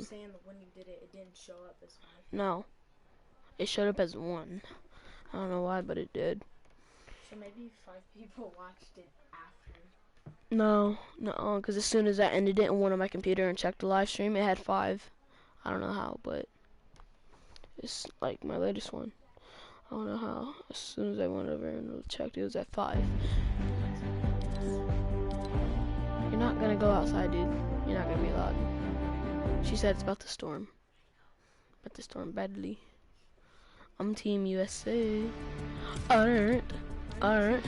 saying that when you did it, it didn't show up as 5. No, it showed up as 1. I don't know why, but it did. So maybe 5 people watched it after. No, because as soon as I ended it and went on my computer and checked the live stream, it had 5. I don't know how, but it's like my latest one. I don't know how. As soon as I went over and checked, it was at 5. You're not gonna go outside, dude. You're not gonna be allowed. She said it's about the storm. About the storm badly. I'm Team USA. Alright. Alright,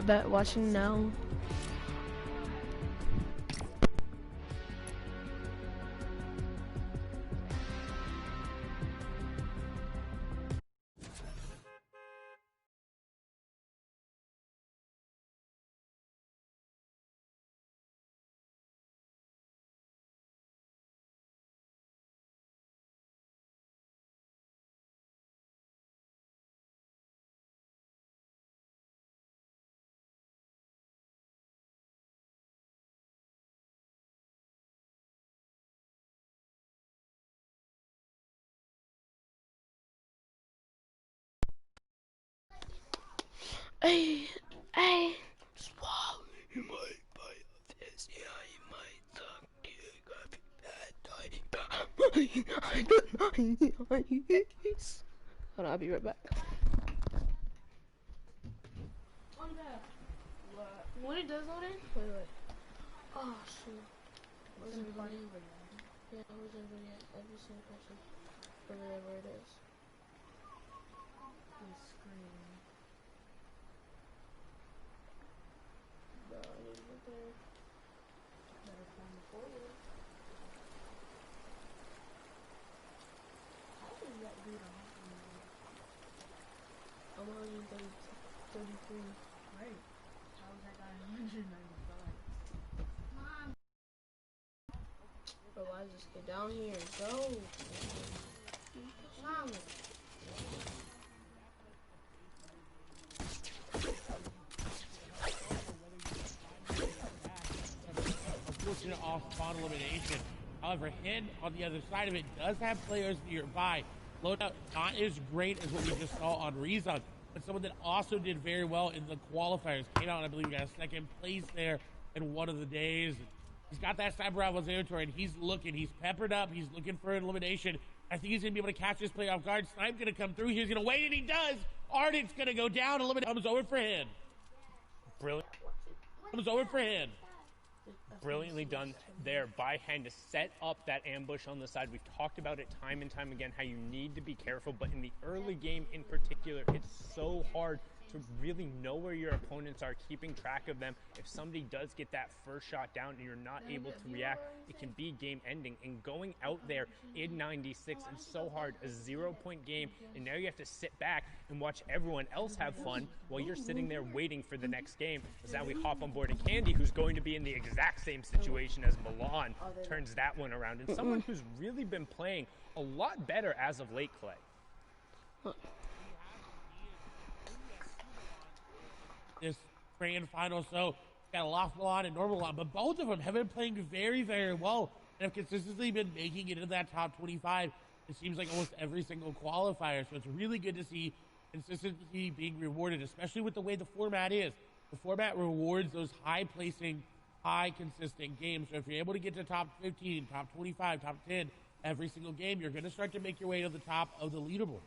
bet watching now. Hey, swallow you might bite of this, yeah, you might suck dick, I don't know, I'll be right back. When it does load in? Wait. Oh, shoot. Where's everybody? Yeah, where's everybody at? Every single person. Over there where it is. The screen. Bro, I need to get there. Better find the folder. How is that dude on? I'm 133. Right. How was that guy 195? Mom. Bro, why just get down here and go? Mom. Unfortunate off-spawn elimination. However, Hid on the other side of it does have players nearby. Loadout not as great as what we just saw on Rezon, but someone that also did very well in the qualifiers. Came out, I believe, got a second place there in one of the days. He's got that Cyber Rivals territory, and he's looking. He's peppered up. He's looking for an elimination. I think he's going to be able to catch this play off guard. Snipe's going to come through. He's going to wait, and he does. Ardent's going to go down. Elimination comes over for Hid. Brilliant. Comes over for Hid. Brilliantly done there by Hen to set up that ambush on the side. We've talked about it time and time again, how you need to be careful, but in the early game in particular, it's so hard to really know where your opponents are, keeping track of them. If somebody does get that first shot down and you're not able to react, it can be game ending. And going out there in 96 is so hard, a 0-point game, and now you have to sit back and watch everyone else have fun while you're sitting there waiting for the next game. As now we hop on board, and Candy, who's going to be in the exact same situation as Milan, turns that one around. And someone who's really been playing a lot better as of late, Clay. This grand final, so got a Lost Milan and Normal Milan, but both of them have been playing very, very well and have consistently been making it into that top 25. It seems like almost every single qualifier, so it's really good to see consistency being rewarded, especially with the way the format is. The format rewards those high-placing, high-consistent games, so if you're able to get to top 15, top 25, top 10 every single game, you're going to start to make your way to the top of the leaderboard.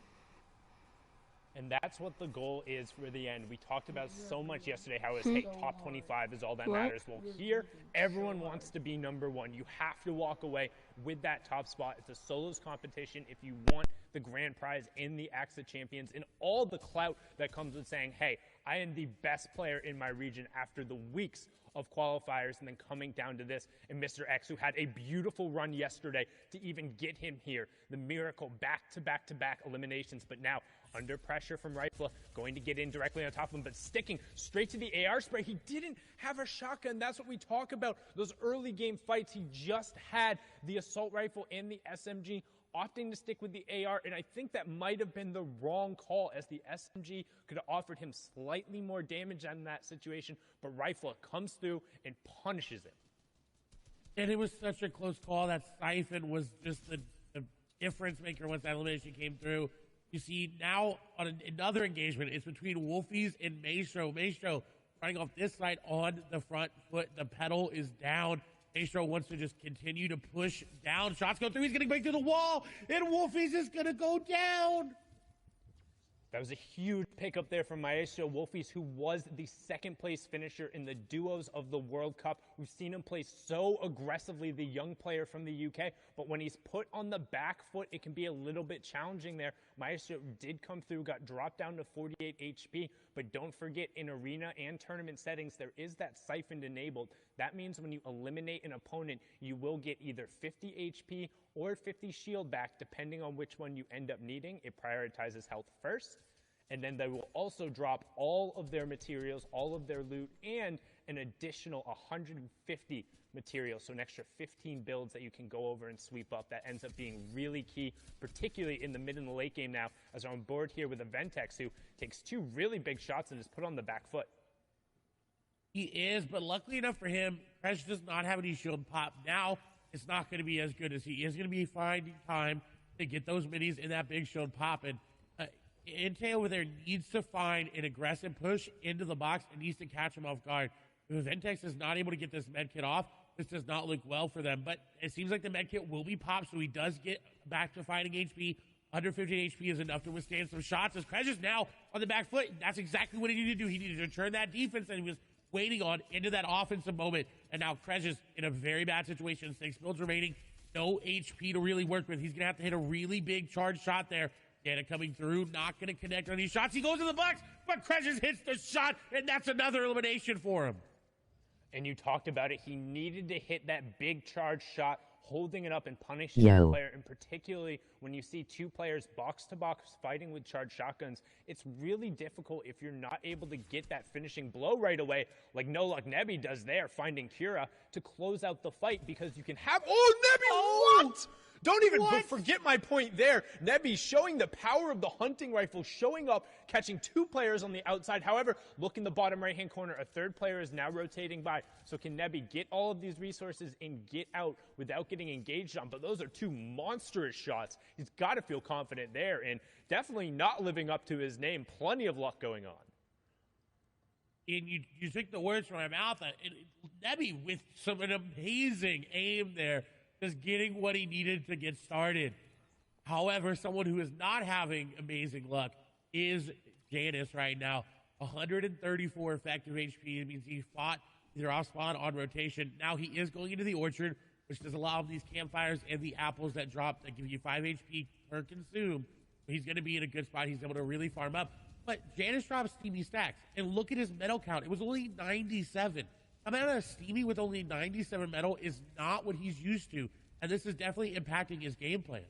And that's what the goal is for the end. We talked about so much yesterday how it's, hey, top 25 is all that matters. Well, here, everyone wants to be number one. You have to walk away with that top spot. It's a solos competition if you want the grand prize in the Axe of Champions and all the clout that comes with saying, hey, I am the best player in my region after the weeks of qualifiers and then coming down to this. And Mr. X, who had a beautiful run yesterday to even get him here. The miracle back-to-back-to-back eliminations, but now under pressure from Rifle, going to get in directly on top of him, but sticking straight to the AR spray. He didn't have a shotgun. That's what we talk about. Those early game fights, he just had the assault rifle and the SMG, opting to stick with the AR, and I think that might have been the wrong call, as the SMG could have offered him slightly more damage in that situation, but Rifle comes through and punishes him. And it was such a close call. That Siphon was just the difference maker once that elimination came through. You see now on another engagement, it's between Wolfies and Maestro. Maestro running off this side on the front foot. The pedal is down. Maestro wants to just continue to push down. Shots go through. He's going to break through the wall. And Wolfies is going to go down. That was a huge pickup there from Maestro Wolfies, who was the second place finisher in the duos of the World Cup. We've seen him play so aggressively, the young player from the UK, but when he's put on the back foot, it can be a little bit challenging there. Maestro did come through, got dropped down to 48 HP, but don't forget, in arena and tournament settings, there is that siphon enabled. That means when you eliminate an opponent, you will get either 50 HP or 50 shield back, depending on which one you end up needing. It prioritizes health first. And then they will also drop all of their materials, all of their loot, and an additional 150 materials, so an extra 15 builds that you can go over and sweep up. That ends up being really key, particularly in the mid and the late game now, as we're on board here with a Ventex who takes 2 really big shots and is put on the back foot. He is, but luckily enough for him, Crash does not have any shield pop. Now, it's not going to be as good as he is going to be finding time to get those minis in that big shield pop. And Intel over there needs to find an aggressive push into the box and needs to catch him off guard. If Ventex is not able to get this medkit off, this does not look well for them. But it seems like the medkit will be popped, so he does get back to fighting HP. Under 15 HP is enough to withstand some shots. As Krez is now on the back foot, that's exactly what he needed to do. He needed to turn that defense that he was waiting on into that offensive moment. And now Krez is in a very bad situation. 6 builds remaining, no HP to really work with. He's going to have to hit a really big charge shot there. Dana coming through, not going to connect on these shots. He goes in the box, but Krezis hits the shot, and that's another elimination for him. And you talked about it. He needed to hit that big charge shot, holding it up and punishing the player. And particularly when you see 2 players box to box fighting with charged shotguns, it's really difficult if you're not able to get that finishing blow right away, like No Luck Nebby does there, finding Kira to close out the fight, because you can have. Oh, Nebby, what? Don't even forget my point there. Nebby showing the power of the hunting rifle, showing up, catching 2 players on the outside. However, look in the bottom right-hand corner. A 3rd player is now rotating by. So can Nebby get all of these resources and get out without getting engaged on? But those are 2 monstrous shots. He's got to feel confident there, and definitely not living up to his name. Plenty of luck going on. And you took the words from my mouth. Nebby with an amazing aim there, just getting what he needed to get started. However, someone who is not having amazing luck is Janice right now. 134 effective HP. It means he fought either off spawn on rotation. Now he is going into the orchard, which does allow him these campfires and the apples that drop that give you 5 HP per consume. He's going to be in a good spot. He's able to really farm up. But Janice drops Steamy stacks. And look at his medal count. It was only 97. Amount of Steamy with only 97 medal is not what he's used to, and this is definitely impacting his game plan.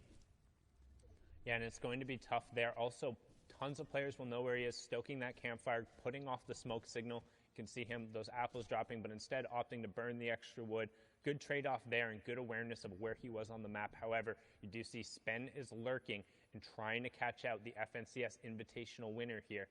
Yeah, and it's going to be tough there. Also, tons of players will know where he is, stoking that campfire, putting off the smoke signal. You can see him, those apples dropping, but instead opting to burn the extra wood. Good trade-off there and good awareness of where he was on the map. However, you do see Spen is lurking and trying to catch out the FNCS Invitational winner here.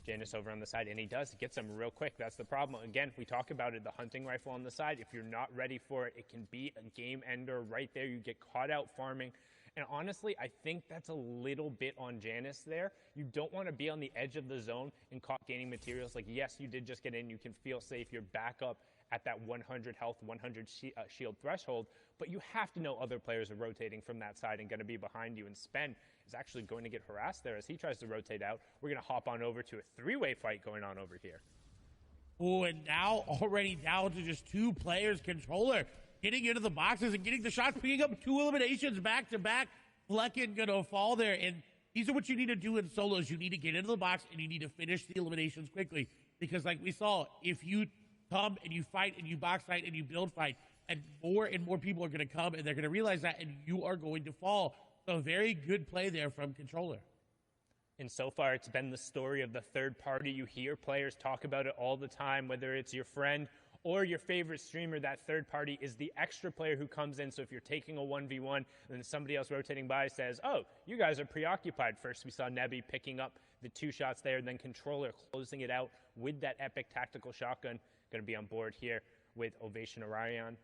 Janus over on the side, and he does. He gets him real quick. That's the problem. Again, we talk about it, the hunting rifle on the side. If you're not ready for it, it can be a game ender right there. You get caught out farming. And honestly, I think that's a little bit on Janus there. You don't want to be on the edge of the zone and caught gaining materials. Like, yes, you did just get in. You can feel safe. You're back up at that 100 health, 100 shield threshold. But you have to know other players are rotating from that side and going to be behind you. And Spen is actually going to get harassed there as he tries to rotate out. We're going to hop on over to a 3-way fight going on over here. Oh, and now already down to just 2 players. Controller getting into the boxes and getting the shots, picking up 2 eliminations back to back. Flecken gonna fall there, and these are what you need to do in solos. You need to get into the box and you need to finish the eliminations quickly, because like we saw, if you come and you fight and you box fight and you build fight, and more people are going to come and they're going to realize that, and you are going to fall. So very good play there from Controller. And so far, it's been the story of the third party. You hear players talk about it all the time, whether it's your friend or your favorite streamer. That third party is the extra player who comes in. So if you're taking a 1v1 and then somebody else rotating by says, oh, you guys are preoccupied. First, we saw Nebby picking up the 2 shots there, and then Controller closing it out with that epic tactical shotgun. Going to be on board here with Ovation Orion.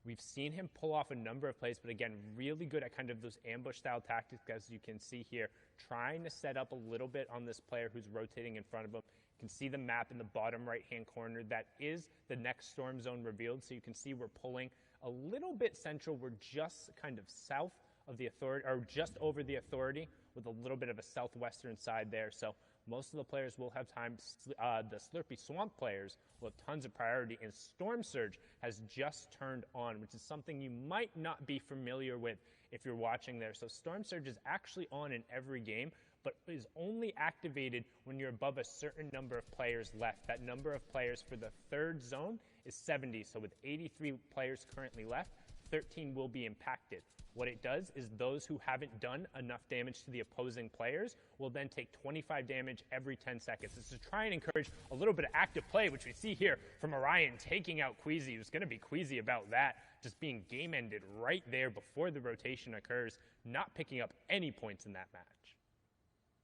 We've seen him pull off a number of plays, but again, really good at kind of those ambush-style tactics, as you can see here, trying to set up a little bit on this player who's rotating in front of him. You can see the map in the bottom right-hand corner. That is the next storm zone revealed, so you can see we're pulling a little bit central. We're just kind of south of the authority, or just over the authority, with a little bit of a southwestern side there. So most of the players will have time. The Slurpy Swamp players will have tons of priority, and Storm Surge has just turned on, which is something you might not be familiar with if you're watching there. So Storm Surge is actually on in every game, but is only activated when you're above a certain number of players left. That number of players for the third zone is 70. So with 83 players currently left, 13 will be impacted. What it does is those who haven't done enough damage to the opposing players will then take 25 damage every 10 seconds. It's to try and encourage a little bit of active play, which we see here from Orion taking out Queasy, who's going to be queasy about that, just being game-ended right there before the rotation occurs, not picking up any points in that match.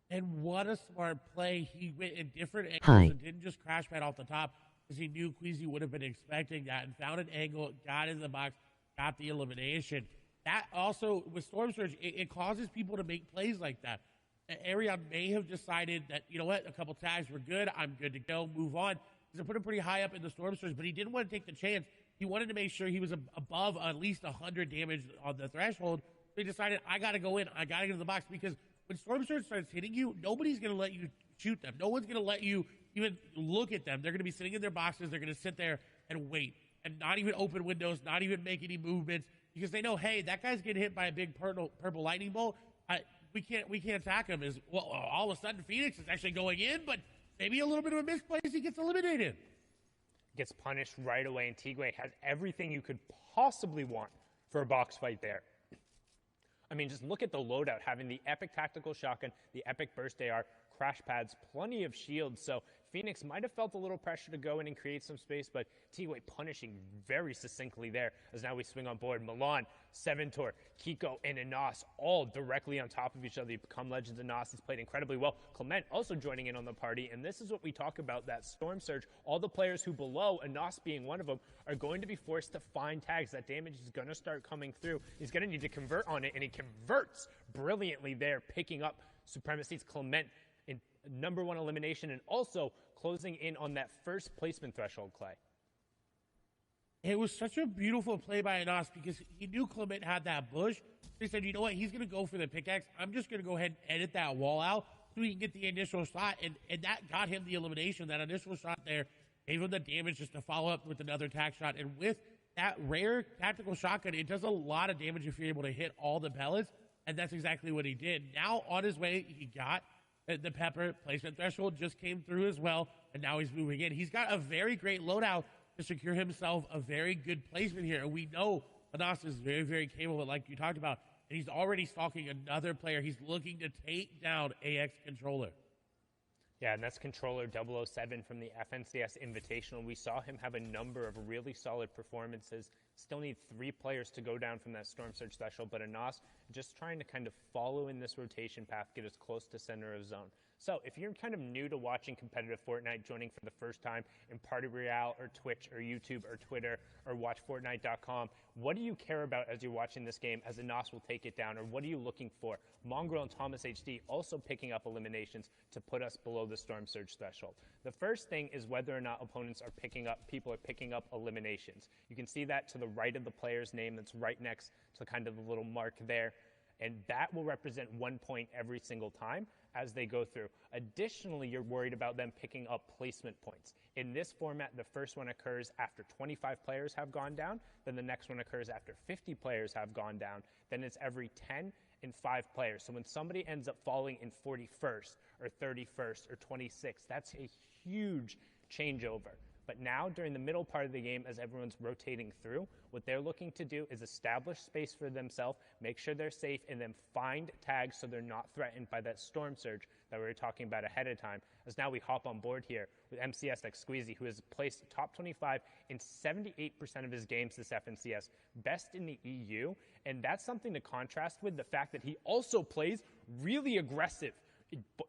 And what a smart play. He went in different angles and didn't just crash pad off the top, because he knew Queasy would have been expecting that, and found an angle, got in the box, got the elimination. That also, with Storm Surge, it causes people to make plays like that. Arion may have decided that, you know what, a couple tags were good, I'm good to go, move on. Because I put him pretty high up in the Storm Surge, but he didn't want to take the chance. He wanted to make sure he was above at least 100 damage on the threshold. So he decided, I got to go in, I got to get in the box, because when Storm Surge starts hitting you, nobody's going to let you shoot them. No one's going to let you even look at them. They're going to be sitting in their boxes. They're going to sit there and wait and not even open windows, not even make any movements, because they know, hey, that guy's getting hit by a big purple lightning bolt. We can't attack him. Well, all of a sudden Phoenix is actually going in, but maybe a little bit of a misplace, he gets eliminated. Gets punished right away, and Tigwe has everything you could possibly want for a box fight there. I mean, just look at the loadout, having the epic tactical shotgun, the epic burst AR, crash pads, plenty of shields. So Phoenix might have felt a little pressure to go in and create some space, but Tigwe punishing very succinctly there, as now we swing on board. Milan, Seventor, Kiko, and Anas all directly on top of each other. You become legends. Anas has played incredibly well. Clement also joining in on the party, and this is what we talk about, that Storm Surge. All the players who below, Anas being one of them, are going to be forced to find tags. That damage is going to start coming through. He's going to need to convert on it, and he converts brilliantly there, picking up Supremacy's Clement in number one elimination, and also closing in on that first placement threshold, Clay. It was such a beautiful play by Anas, because he knew Clement had that bush. He said, you know what, he's going to go for the pickaxe. I'm just going to go ahead and edit that wall out so he can get the initial shot, and that got him the elimination. That initial shot there gave him the damage just to follow up with another tack shot. And with that rare tactical shotgun, it does a lot of damage if you're able to hit all the pellets, and that's exactly what he did. Now, on his way, he got the pepper placement threshold, just came through as well, and now he's moving in. He's got a very great loadout to secure himself a very good placement here. And we know Anas is very, very capable, like you talked about, and he's already stalking another player. He's looking to take down AX Controller. Yeah, and that's Controller 007 from the FNCS Invitational. We saw him have a number of really solid performances. Still need 3 players to go down from that Storm Surge threshold, but Anas just trying to kind of follow in this rotation path, get as close to center of zone. So if you're kind of new to watching competitive Fortnite, joining for the first time in Party Royale or Twitch or YouTube or Twitter or WatchFortnite.com, what do you care about as you're watching this game as Anas will take it down, or what are you looking for? Mongrel and Thomas HD also picking up eliminations to put us below the Storm Surge threshold. The first thing is whether or not people are picking up eliminations. You can see that to the right of the player's name, that's right next to kind of the little mark there. And that will represent 1 point every single time as they go through. Additionally, you're worried about them picking up placement points. In this format, the first one occurs after 25 players have gone down, then the next one occurs after 50 players have gone down, then it's every 10 and 5 players. So when somebody ends up falling in 41st or 31st or 26th, that's a huge changeover. But now, during the middle part of the game, as everyone's rotating through, what they're looking to do is establish space for themselves, make sure they're safe, and then find tags so they're not threatened by that Storm Surge that we were talking about ahead of time. As now we hop on board here with MCSX Squeezy, who has placed top 25 in 78% of his games this FNCS, best in the EU, and that's something to contrast with the fact that he also plays really aggressive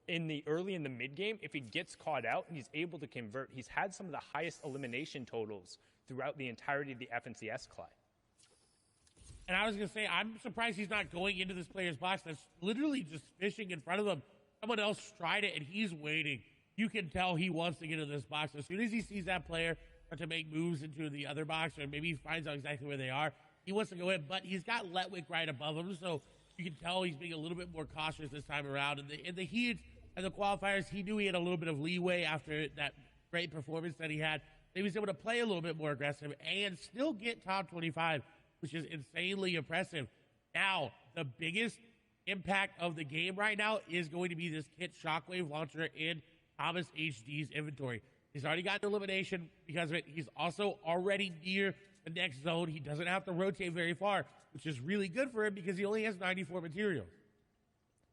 in the early and the mid game. If he gets caught out and he's able to convert, he's had some of the highest elimination totals throughout the entirety of the FNCS, Clay. And I was going to say, I'm surprised he's not going into this player's box that's literally just fishing in front of him. Someone else tried it, and he's waiting. You can tell he wants to get into this box. As soon as he sees that player start to make moves into the other box, or maybe he finds out exactly where they are, he wants to go in. But he's got Letwick right above him, so you can tell he's being a little bit more cautious this time around. In the heat and the qualifiers, he knew he had a little bit of leeway after that great performance that he had. He was able to play a little bit more aggressive and still get top 25, which is insanely impressive. Now, the biggest impact of the game right now is going to be this kit Shockwave launcher in Thomas HD's inventory. He's already got the elimination because of it. He's also already near the next zone. He doesn't have to rotate very far, which is really good for him because he only has 94 materials.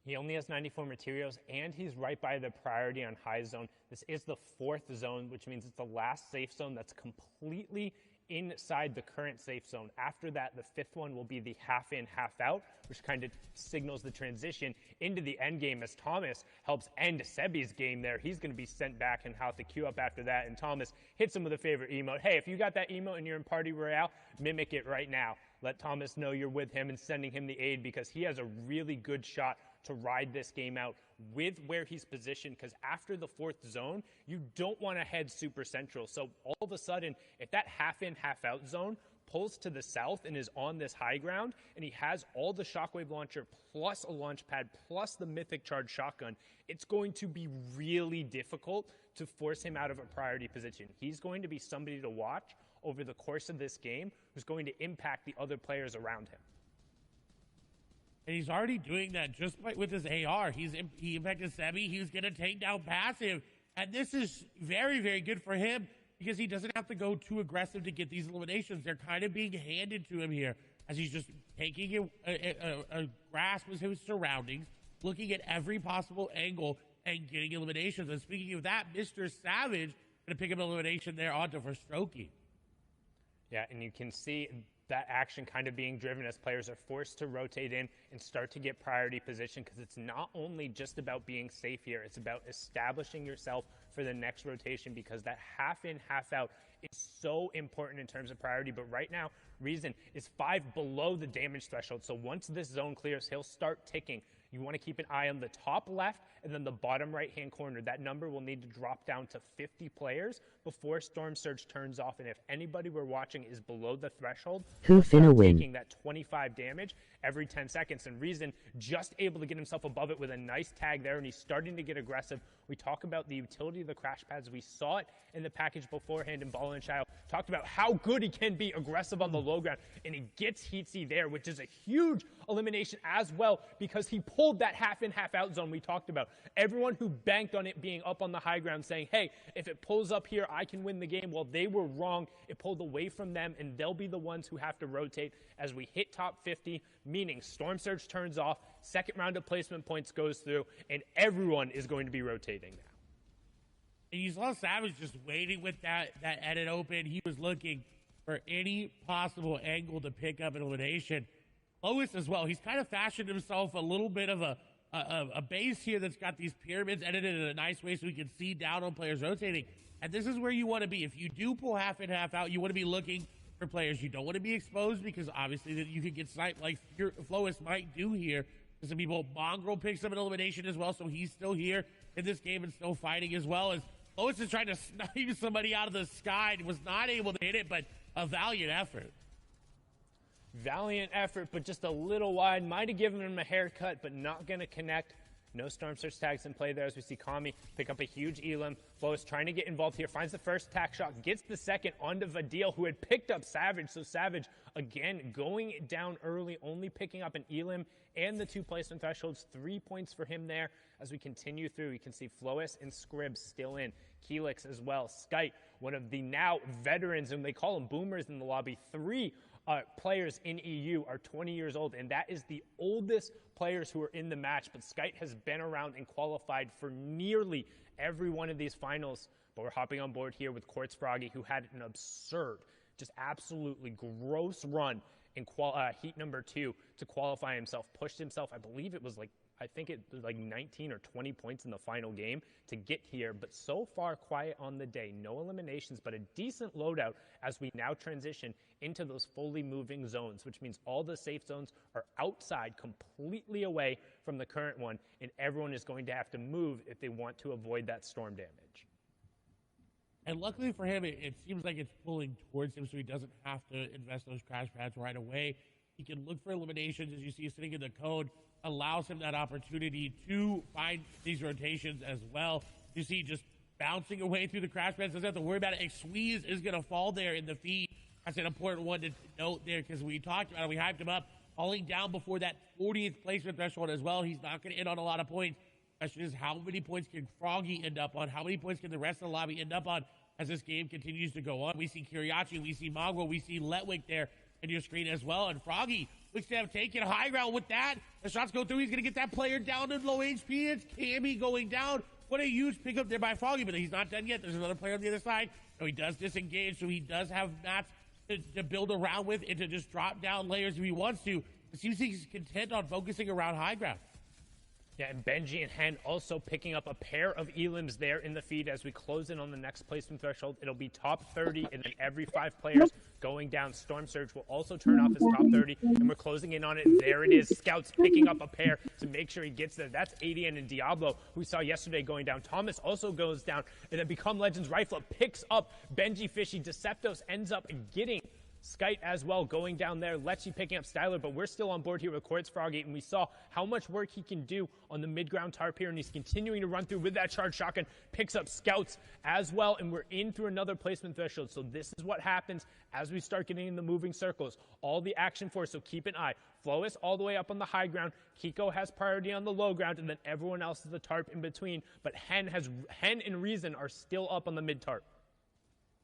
He only has 94 materials, and he's right by the priority on high zone. This is the 4th zone, which means it's the last safe zone that's completely inside the current safe zone. After that, the 5th one will be the half in, half out, which kind of signals the transition into the end game as Thomas helps end Sebi's game there. He's going to be sent back and have to queue up after that, and Thomas hits him with a favorite emote. Hey, if you got that emote and you're in Party Royale, mimic it right now. Let Thomas know you're with him and sending him the aid because he has a really good shot to ride this game out with where he's positioned, because after the 4th zone, you don't want to head super central. So all of a sudden, if that half in, half out zone pulls to the south and is on this high ground, and he has all the Shockwave launcher plus a launch pad plus the Mythic Charge shotgun, it's going to be really difficult to force him out of a priority position. He's going to be somebody to watch over the course of this game who's going to impact the other players around him. And he's already doing that just with his AR. He impacted Sebi. He was going to take down passive. And this is very, very good for him because he doesn't have to go too aggressive to get these eliminations. They're kind of being handed to him here as he's just taking a grasp of his surroundings, looking at every possible angle and getting eliminations. And speaking of that, Mr. Savage going to pick up an elimination there onto for Strokey. Yeah, and you can see that action kind of being driven as players are forced to rotate in and start to get priority position, because it's not only just about being safe here, it's about establishing yourself for the next rotation, because that half in, half out is so important in terms of priority. But right now, Reason is 5 below the damage threshold. So once this zone clears, he'll start ticking. You want to keep an eye on the top left and then the bottom right-hand corner. That number will need to drop down to 50 players before Storm Surge turns off. And if anybody we're watching is below the threshold, who finna win? Taking that 25 damage every 10 seconds. And Reason just able to get himself above it with a nice tag there, and he's starting to get aggressive. We talk about the utility of the crash pads. We saw it in the package beforehand, and Ball and Child talked about how good he can be aggressive on the low ground, and he gets Heatsy there, which is a huge elimination as well, because he pulled that half in, half out zone we talked about. Everyone who banked on it being up on the high ground saying, hey, if it pulls up here, I can win the game. Well, they were wrong. It pulled away from them, and they'll be the ones who have to rotate as we hit top 50, meaning Storm Surge turns off, second round of placement points goes through, and everyone is going to be rotating now. And you saw Savage just waiting with that edit open. He was looking for any possible angle to pick up an elimination. Lois as well. He's kind of fashioned himself a little bit of a base here that's got these pyramids edited in a nice way so we can see down on players rotating. And this is where you want to be. If you do pull half in, half out, you want to be looking for players. You don't want to be exposed because obviously that you could get sniped like Flois might do here. Some people, Mongrel picks up an elimination as well, so he's still here in this game and still fighting as well. As Lois is trying to snipe somebody out of the sky and was not able to hit it, but a valiant effort. Valiant effort, but just a little wide. Might have given him a haircut, but not going to connect. No Storm Surge tags in play there as we see Kami pick up a huge elim. Flo's trying to get involved here, finds the first tack shot, gets the second onto Vadil, who had picked up Savage. So Savage, again, going down early, only picking up an elim and the 2 placement thresholds. 3 points for him there. As we continue through, you can see Flois and Scribs still in. Keelix as well. Skype, one of the now veterans, and they call them boomers in the lobby. 3 players in EU are 20 years old, and that is the oldest players who are in the match. But Skype has been around and qualified for nearly every one of these finals. But we're hopping on board here with Quartz Froggy, who had an absurd, just absolutely gross run in heat number 2 to qualify himself, pushed himself, I believe it was like, I think it was like 19 or 20 points in the final game to get here, but so far quiet on the day. No eliminations, but a decent loadout as we now transition into those fully moving zones, which means all the safe zones are outside, completely away from the current one, and everyone is going to have to move if they want to avoid that storm damage. And luckily for him, it seems like it's pulling towards him, so he doesn't have to invest those crash pads right away. He can look for eliminations, as you see sitting in the cone, allows him that opportunity to find these rotations as well. You see just bouncing away through the crash pads, doesn't have to worry about it. A squeeze is going to fall there in the feed. That's an important one to note there, because we talked about it, we hyped him up, falling down before that 40th placement threshold as well. He's not going to end on a lot of points. The question is, how many points can Froggy end up on? How many points can the rest of the lobby end up on as this game continues to go on? We see Kiriachi, we see Mongrel, we see Letwick there in your screen as well. And Froggy looks to have taken high ground with that. The shots go through. He's going to get that player down in low HP. It's Cammy going down. What a huge pickup there by Froggy, but he's not done yet. There's another player on the other side. So he does disengage, so he does have mats to build around with and to just drop down layers if he wants to. It seems like he's content on focusing around high ground. Yeah, and Benji and Hen also picking up a pair of elims there in the feed as we close in on the next placement threshold. It'll be top 30, and then every 5 players going down. Storm Surge will also turn off his top 30, and we're closing in on it. There it is. Scouts picking up a pair to make sure he gets there. That's Adian and Diablo, who we saw yesterday going down. Thomas also goes down, and then Become Legends Rifle picks up Benji Fishy. Deceptos ends up getting Skite as well going down there. Lecce picking up Styler, but we're still on board here with Quartz Froggy, and we saw how much work he can do on the mid-ground tarp here, and he's continuing to run through with that charge shotgun, picks up Scouts as well, and we're in through another placement threshold. So this is what happens as we start getting in the moving circles. All the action for us, so keep an eye. Flois all the way up on the high ground. Kiko has priority on the low ground, and then everyone else is the tarp in between. But Hen and Reason are still up on the mid-tarp.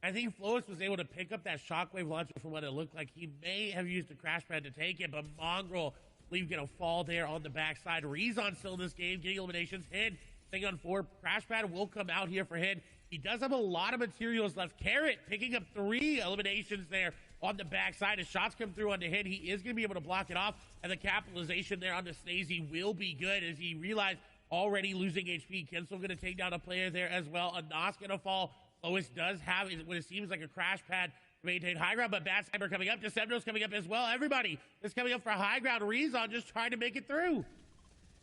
I think Flois was able to pick up that shockwave launcher from what it looked like. He may have used a crash pad to take it, but Mongrel, I believe, going to fall there on the backside. Rezon still in this game, getting eliminations. Hid, thing on 4. Crash pad will come out here for Hid. He does have a lot of materials left. Carrot picking up 3 eliminations there on the backside. As shots come through on the Hid, he is going to be able to block it off, and the capitalization there on the Snazy will be good as he realized already losing HP. Kinsel going to take down a player there as well. Anas going to fall. Lois does have what it seems like a crash pad to maintain high ground, but Bad Sniper coming up. Decepto's coming up as well. Everybody is coming up for high ground. Rezon just trying to make it through.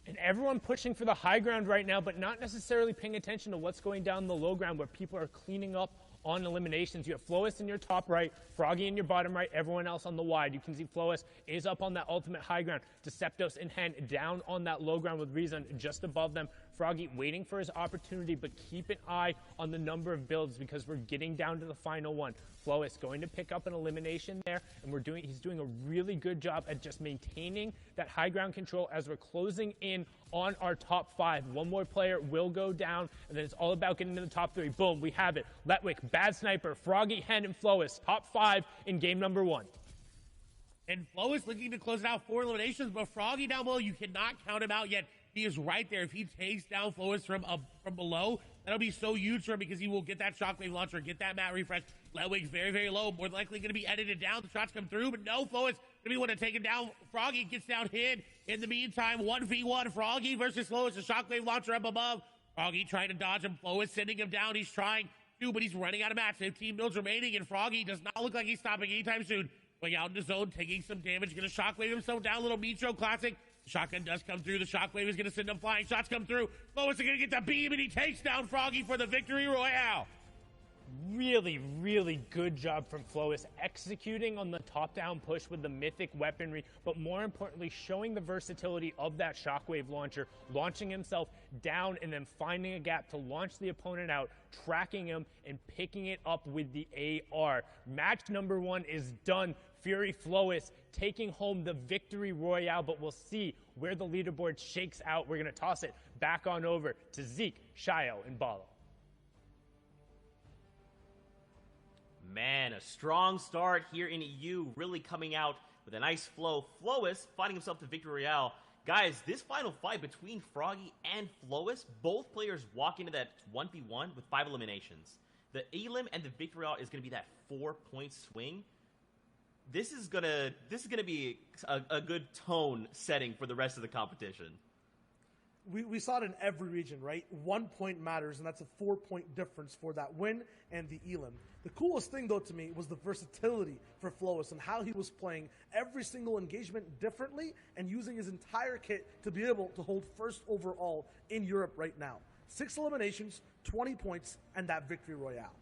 And everyone pushing for the high ground right now, but not necessarily paying attention to what's going down the low ground where people are cleaning up on eliminations. You have Flois in your top right, Froggy in your bottom right, everyone else on the wide. You can see Flois is up on that ultimate high ground. Deceptos in hand down on that low ground with Rezon just above them. Froggy waiting for his opportunity, but keep an eye on the number of builds because we're getting down to the final one. Flois going to pick up an elimination there, and he's doing a really good job at just maintaining that high ground control as we're closing in on our top 5. One more player will go down, and then it's all about getting to the top 3. Boom, we have it. Letwick, Bad Sniper, Froggy, Hen, and Flois, top 5 in game number 1. And Flois looking to close it out 4 eliminations, but Froggy down below, you cannot count him out yet. He is right there. If he takes down Flois from below, that'll be so huge for him because he will get that shockwave launcher, get that mat refresh. Letwick's very, very low. More likely going to be edited down. The shots come through, but no, Flois going to be one to take him down. Froggy gets down Hid. In the meantime, 1v1, Froggy versus Flois. The shockwave launcher up above. Froggy trying to dodge him. Flois sending him down. He's trying to, but he's running out of mats. 15 builds remaining, and Froggy does not look like he's stopping anytime soon. Going out in the zone, taking some damage. Going to shockwave himself down. Little Mitro classic. The shotgun does come through. The shockwave is going to send him flying. Shots come through. Flois is going to get the beam, and he takes down Froggy for the victory royale. Really, really good job from Flois executing on the top-down push with the mythic weaponry, but more importantly, showing the versatility of that shockwave launcher, launching himself down and then finding a gap to launch the opponent out, tracking him, and picking it up with the AR. Match number 1 is done. Fury Flois taking home the victory royale, but we'll see where the leaderboard shakes out. We're going to toss it back on over to Zeke, Shio, and Balo. Man, a strong start here in EU, really coming out with a nice flow. Flois finding himself the victory royale. Guys, this final fight between Froggy and Flois, both players walk into that 1v1 with 5 eliminations. The elim and the victory royale is going to be that 4-point swing. this is gonna be a good tone setting for the rest of the competition. We saw it in every region, right? 1 point matters, and that's a 4-point difference for that win and the elim. The coolest thing, though, to me was the versatility for Flowis and how he was playing every single engagement differently and using his entire kit to be able to hold first overall in Europe right now. 6 eliminations, 20 points, and that victory royale.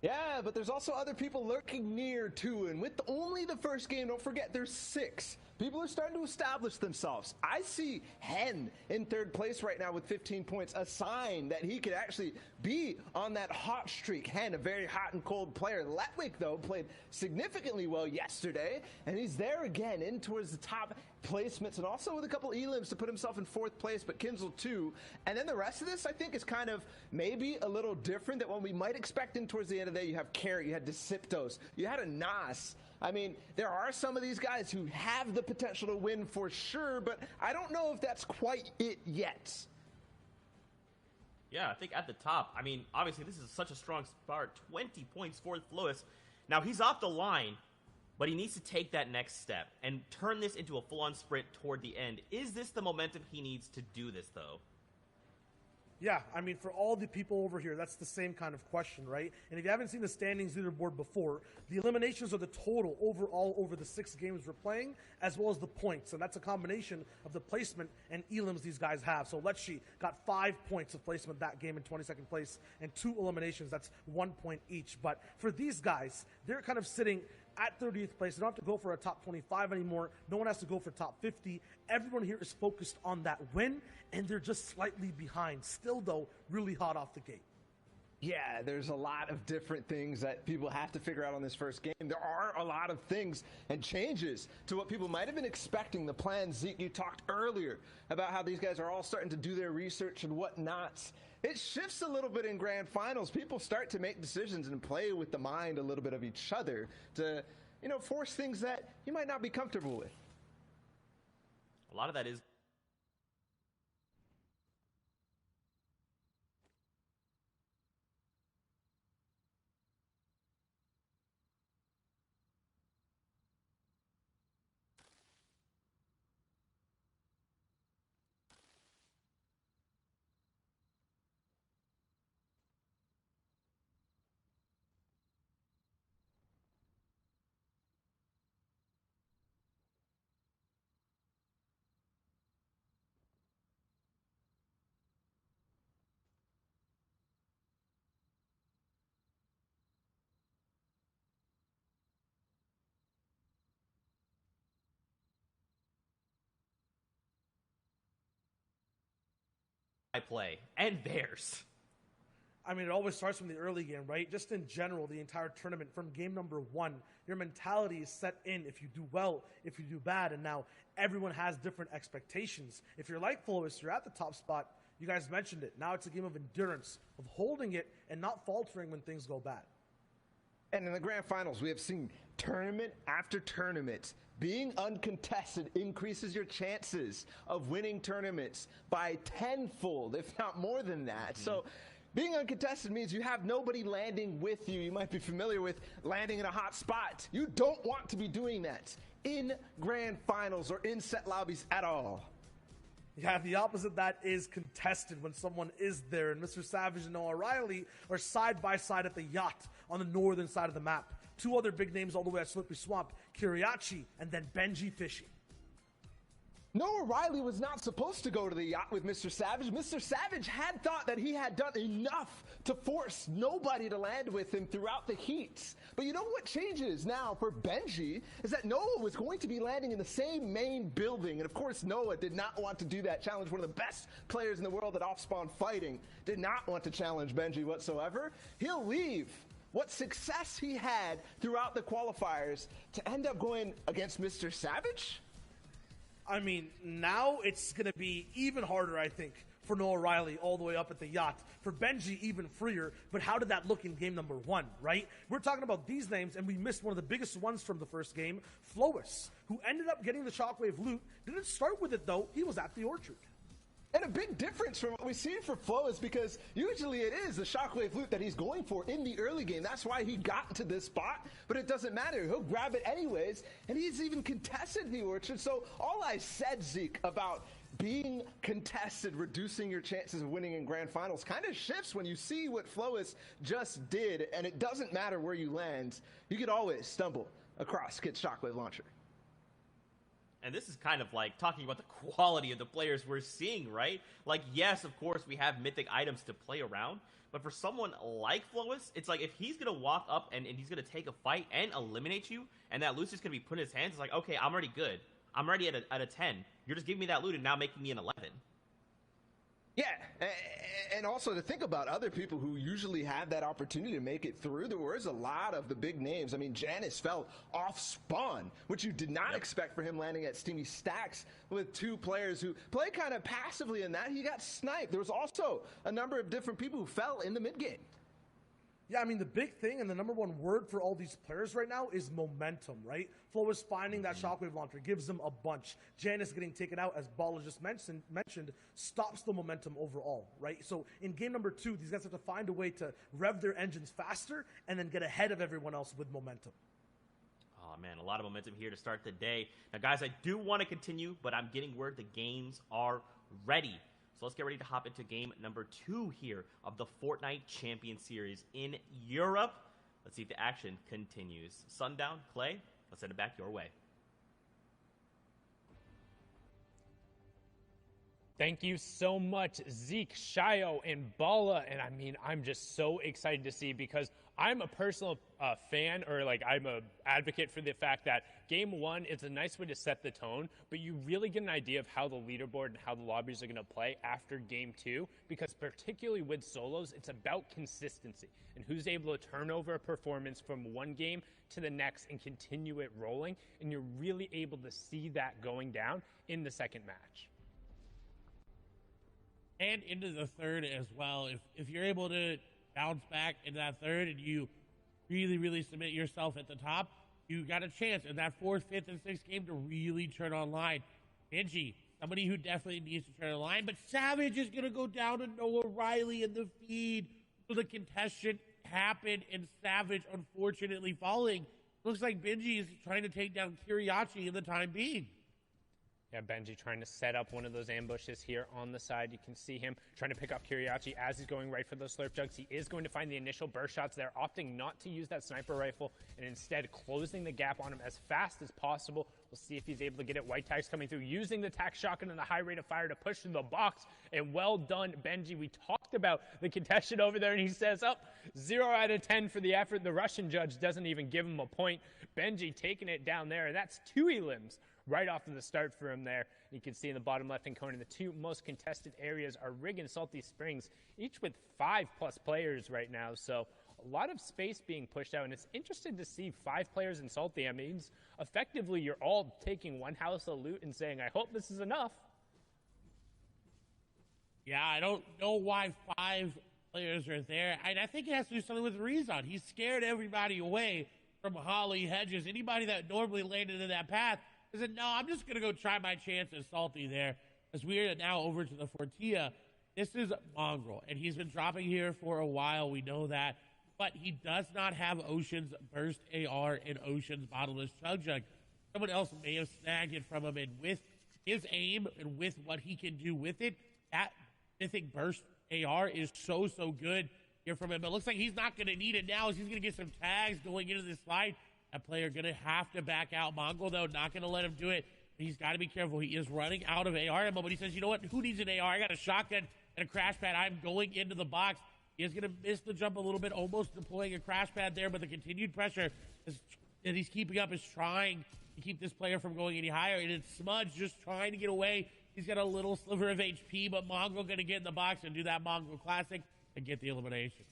Yeah, but there's also other people lurking near too, and with only the first game, don't forget there's 6. People are starting to establish themselves. I see Hen in 3rd place right now with 15 points, a sign that he could actually be on that hot streak. Hen, a very hot and cold player. Letwick, though, played significantly well yesterday, and he's there again in towards the top placements, and also with a couple elims to put himself in 4th place, but Kinzel too. And then the rest of this, I think, is kind of maybe a little different than what we might expect in towards the end of the day. You have Carrot, you had Decyptos, you had a Nas. I mean, there are some of these guys who have the potential to win for sure, but I don't know if that's quite it yet. Yeah, I think at the top, I mean, obviously this is such a strong start. 20 points for Flowis. Now, he's off the line, but he needs to take that next step and turn this into a full-on sprint toward the end. Is this the momentum he needs to do this, though? Yeah, I mean, for all the people over here, that's the same kind of question, right? And if you haven't seen the standings leaderboard before, the eliminations are the total overall over the 6 games we're playing, as well as the points. And that's a combination of the placement and elims these guys have. So Lecce got 5 points of placement that game in 22nd place, and 2 eliminations. That's 1 point each. But for these guys, they're kind of sitting at 30th place. They don't have to go for a top 25 anymore. No one has to go for top 50. Everyone here is focused on that win, and they're just slightly behind. Still, though, really hot off the gate. Yeah, there's a lot of different things that people have to figure out on this first game. There are a lot of things and changes to what people might have been expecting. The plan, Zeke, you talked earlier about how these guys are all starting to do their research and whatnot. It shifts a little bit in grand finals. People start to make decisions and play with the mind a little bit of each other to, force things that you might not be comfortable with. A lot of that is I play, and theirs. I mean, it always starts from the early game, right? Just in general, the entire tournament, from game number 1, your mentality is set in if you do well, if you do bad, and now everyone has different expectations. If you're like Flowis, you're at the top spot. You guys mentioned it. Now it's a game of endurance, of holding it and not faltering when things go bad. And in the grand finals, we have seen tournament after tournament. Being uncontested increases your chances of winning tournaments by tenfold, if not more than that. So being uncontested means you have nobody landing with you. You might be familiar with landing in a hot spot. You don't want to be doing that in grand finals or in set lobbies at all. Yeah, the opposite of that is contested when someone is there. And Mr. Savage and Noah Riley are side by side at the yacht on the northern side of the map. 2 other big names all the way at Slippery Swamp, Kiriachi and then Benji Fishing. Noah Riley was not supposed to go to the yacht with Mr. Savage. Mr. Savage had thought that he had done enough to force nobody to land with him throughout the heats. But you know what changes now for Benji is that Noah was going to be landing in the same main building. And of course, Noah did not want to do that challenge. One of the best players in the world at off-spawn fighting did not want to challenge Benji whatsoever. He'll leave what success he had throughout the qualifiers to end up going against Mr. Savage? I mean, now it's going to be even harder, I think, for Noah Riley all the way up at the yacht. For Benji, even freer. But how did that look in game number 1, right? We're talking about these names, and we missed one of the biggest ones from the first game, Flowis, who ended up getting the Shockwave loot. Didn't start with it, though. He was at the Orchard. And a big difference from what we've seen for Flo is because usually it is the shockwave loot that he's going for in the early game. That's why he got to this spot, but it doesn't matter. He'll grab it anyways, and he's even contested the Orchard. So all I said, Zeke, about being contested, reducing your chances of winning in grand finals kind of shifts when you see what Flois just did, and it doesn't matter where you land. You could always stumble across Kit's shockwave launcher. And this is kind of like talking about the quality of the players we're seeing, right? Like, yes, of course, we have mythic items to play around, but for someone like Flois, it's like if he's going to walk up and he's going to take a fight and eliminate you, and that loot's just going to be put in his hands, it's like, okay, I'm already good. I'm already at a 10. You're just giving me that loot and now making me an 11. Yeah, and also to think about other people who usually have that opportunity to make it through. There was a lot of the big names. I mean, Janice fell off spawn, which you did not expect for him landing at Steamy Stacks with two players who play kind of passively in that. He got sniped. There was also a number of different people who fell in the mid game. Yeah, I mean, the big thing and the number one word for all these players right now is momentum, right? Flo is finding that shockwave launcher, gives them a bunch. Janice getting taken out, as Bala just mentioned, stops the momentum overall, right? So in game number 2, these guys have to find a way to rev their engines faster and then get ahead of everyone else with momentum. Oh, man, a lot of momentum here to start the day. Now, guys, I do want to continue, but I'm getting word the games are ready. So let's get ready to hop into game number 2 here of the Fortnite Champion Series in Europe. Let's see if the action continues. Sundown, Clay, let's send it back your way. Thank you so much, Zeke, Shio, and Bala. And I mean, I'm just so excited to see because I'm a personal fan, or like I'm a advocate for the fact that game 1 is a nice way to set the tone, but you really get an idea of how the leaderboard and how the lobbies are going to play after game 2, because particularly with solos, it's about consistency and who's able to turn over a performance from one game to the next and continue it rolling. And you're really able to see that going down in the second match. And into the third as well. If you're able to bounce back in that third and you really, really submit yourself at the top, you got a chance in that 4th, 5th, and 6th game to really turn online. Benji, somebody who definitely needs to turn online, but Savage is going to go down to Noah Riley in the feed. So the contestant happened, and Savage unfortunately falling. Looks like Benji is trying to take down Kiriachi in the time being. Yeah, Benji trying to set up one of those ambushes here on the side. You can see him trying to pick up Kiriachi as he's going right for those slurp jugs. He is going to find the initial burst shots there, opting not to use that sniper rifle and instead closing the gap on him as fast as possible. We'll see if he's able to get it. White tags coming through, using the tac shotgun and the high rate of fire to push through the box. And well done, Benji. We talked about the contestant over there, and he says, 0 out of 10 for the effort. The Russian judge doesn't even give him a point. Benji taking it down there, and that's 2 elims right off of the start for him there. You can see in the bottom left-hand corner, the 2 most contested areas are Rig and Salty Springs, each with 5+ players right now. So a lot of space being pushed out, and it's interesting to see 5 players in Salty. I mean, effectively, you're all taking one house of loot and saying, I hope this is enough. Yeah, I don't know why 5 players are there. I think it has to do something with Rezon. He scared everybody away from Holly, Hedges, anybody that normally landed in that path. I said, no, I'm just going to go try my chance at Salty there. As we are now over to the Fortia, this is Mongrel, and he's been dropping here for a while. We know that. But he does not have Ocean's Burst AR and Ocean's Bottomless Chug Jug. Someone else may have snagged it from him, and with his aim and with what he can do with it, that Mythic Burst AR is so good here from him. It looks like he's not going to need it now as he's going to get some tags going into this slide. That player going to have to back out. Mongol, though, not going to let him do it. He's got to be careful. He is running out of AR ammo, but he says, you know what? Who needs an AR? I got a shotgun and a crash pad. I'm going into the box. He is going to miss the jump a little bit, almost deploying a crash pad there, but the continued pressure that he's keeping up is trying to keep this player from going any higher. And it's Smudge just trying to get away. He's got a little sliver of HP, but Mongrel going to get in the box and do that Mongrel classic and get the elimination.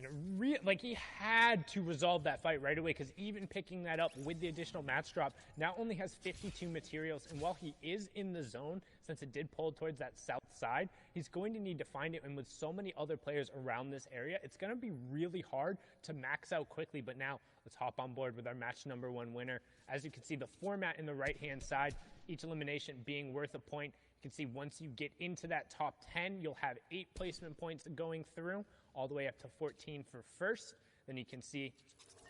And he had to resolve that fight right away, because even picking that up with the additional match drop now only has 52 materials. And while he is in the zone, since it did pull towards that south side, he's going to need to find it. And with so many other players around this area, it's going to be really hard to max out quickly. But now let's hop on board with our match number 1 winner. As you can see, the format in the right-hand side, each elimination being worth a point. You can see once you get into that top 10, you'll have 8 placement points going through, all the way up to 14 for first. Then you can see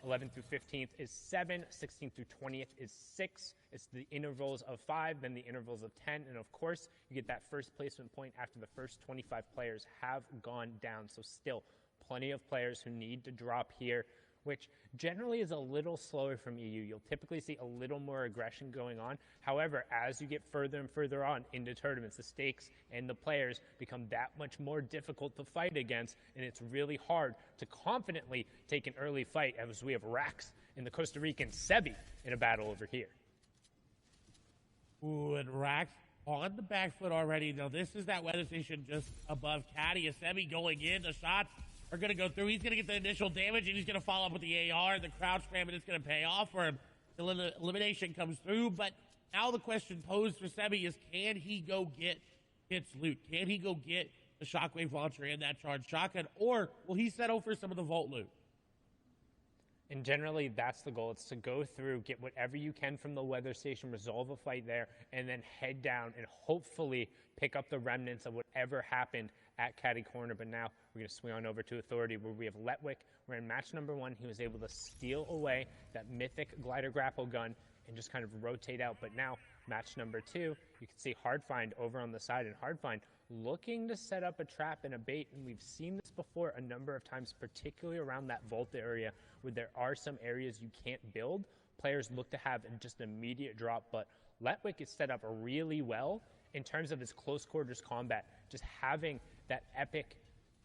11th through 15th is 7, 16th through 20th is 6. It's the intervals of 5, then the intervals of 10, and of course, you get that first placement point after the first 25 players have gone down. So still, plenty of players who need to drop here, which generally is a little slower from EU. You'll typically see a little more aggression going on. However, as you get further and further on into tournaments, the stakes and the players become that much more difficult to fight against, and it's really hard to confidently take an early fight, as we have Rax and the Costa Rican Sebi in a battle over here. Ooh, and Rax on the back foot already. Now, this is that weather station just above Caddy. Sebi going in. The shots are going to go through. He's going to get the initial damage, and he's going to follow up with the AR. The crouch spam, and it's going to pay off for him. The elimination comes through, but now the question posed for Sebi is, can he go get Hit's loot? Can he go get the shockwave launcher and that charged shotgun, or will he settle for some of the vault loot? And generally, that's the goal. It's to go through, get whatever you can from the weather station, resolve a fight there, and then head down and hopefully pick up the remnants of whatever happened at Caddy Corner. But now we're going to swing on over to Authority, where we have Letwick. We're in match number 1. He was able to steal away that mythic glider grapple gun and just kind of rotate out. But now, match number 2, you can see Hardfind over on the side, and Hardfind looking to set up a trap and a bait, and we've seen this before a number of times, particularly around that vault area where there are some areas you can't build. Players look to have just an immediate drop, but Letwick is set up really well in terms of his close quarters combat. Just having that epic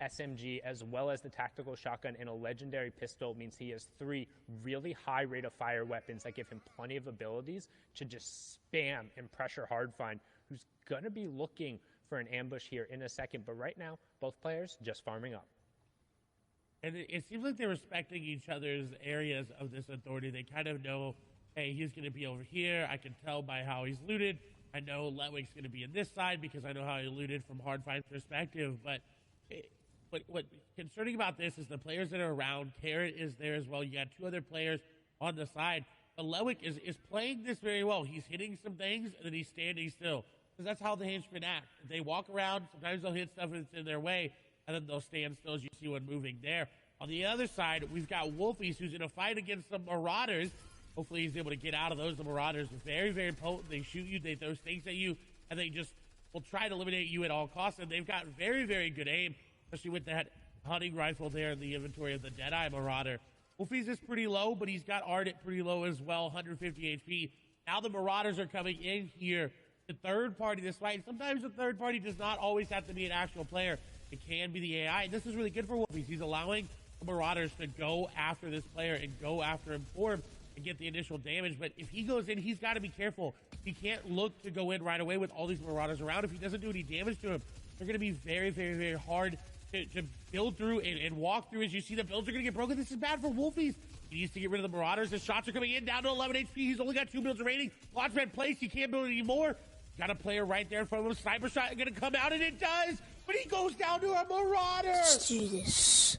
SMG as well as the tactical shotgun and a legendary pistol means he has 3 really high rate of fire weapons that give him plenty of abilities to just spam and pressure Hardfind, who's going to be looking for an ambush here in a second. But right now, both players just farming up. And it seems like they're respecting each other's areas of this Authority. They kind of know, hey, he's going to be over here. I can tell by how he's looted. I know Letwick's going to be in this side because I know how he looted from Hardfind's perspective. But what's concerning about this is the players that are around. Carrot is there as well. You got 2 other players on the side. But Letwick is playing this very well. He's hitting some things, and then he's standing still. Because that's how the henchmen act. They walk around. Sometimes they'll hit stuff that's in their way, and then they'll stand still as you see one moving there. On the other side, we've got Wolfies, who's in a fight against some Marauders. Hopefully he's able to get out of those. The Marauders are very, very potent. They shoot you. They throw stakes at you, and they just will try to eliminate you at all costs. And they've got very, very good aim, especially with that hunting rifle there in the inventory of the Deadeye Marauder. Wolfies is pretty low, but he's got Ardent pretty low as well, 150 HP. Now the Marauders are coming in here. The third party this fight. Sometimes the third party does not always have to be an actual player. It can be the AI. And this is really good for Wolfies. He's allowing the Marauders to go after this player and go after him for him and get the initial damage. But if he goes in, he's got to be careful. He can't look to go in right away with all these Marauders around. If he doesn't do any damage to him, they're going to be very, very, very hard to build through and walk through. As you see, the builds are going to get broken. This is bad for Wolfies. He needs to get rid of the Marauders. His shots are coming in, down to 11 HP. He's only got 2 builds remaining. Launchpad place. He can't build anymore. Got a player right there in front of him. Sniper shot going to come out, and it does. But he goes down to a Marauder. Let's do this.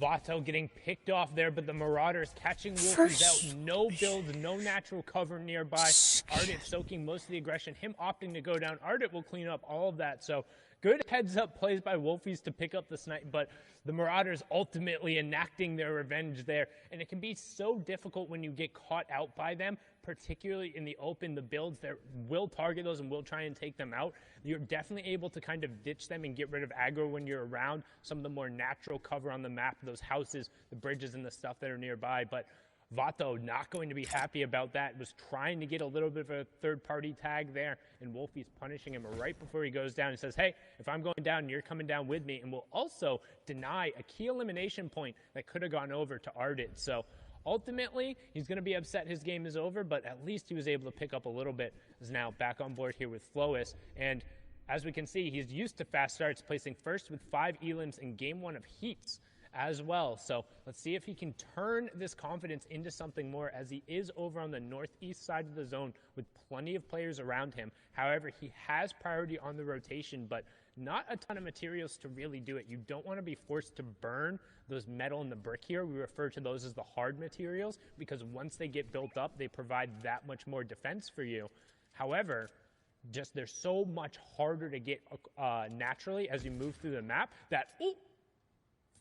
Vato getting picked off there, but the Marauders catching Wolfies out. No builds, no natural cover nearby. Ardent soaking most of the aggression. Him opting to go down. Ardent will clean up all of that. So good heads-up plays by Wolfies to pick up the snipe, but the Marauders ultimately enacting their revenge there. And it can be so difficult when you get caught out by them, particularly in the open. The builds that will target those and will try and take them out. You're definitely able to kind of ditch them and get rid of aggro when you're around some of the more natural cover on the map, those houses, the bridges, and the stuff that are nearby. But Vato not going to be happy about that. Was trying to get a little bit of a third-party tag there, and Wolfie's punishing him right before he goes down. He says, hey, if I'm going down, you're coming down with me, and will also deny a key elimination point that could have gone over to Ardent. So ultimately, he's going to be upset his game is over, but at least he was able to pick up a little bit. Is now back on board here with Flois, and as we can see, he's used to fast starts, placing first with 5 elims in game 1 of Heats as well. So let's see if he can turn this confidence into something more, as he is over on the northeast side of the zone with plenty of players around him. However, he has priority on the rotation, but not a ton of materials to really do it. You don't want to be forced to burn those metal and the brick here. We refer to those as the hard materials, because once they get built up, they provide that much more defense for you. However, just they're so much harder to get naturally as you move through the map that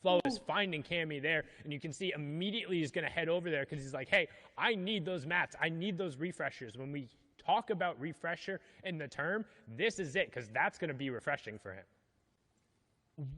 Flo is finding Cammy there, and you can see immediately he's going to head over there because he's like, hey, I need those mats. I need those refreshers. When we talk about refresher in the term, this is it, because that's going to be refreshing for him.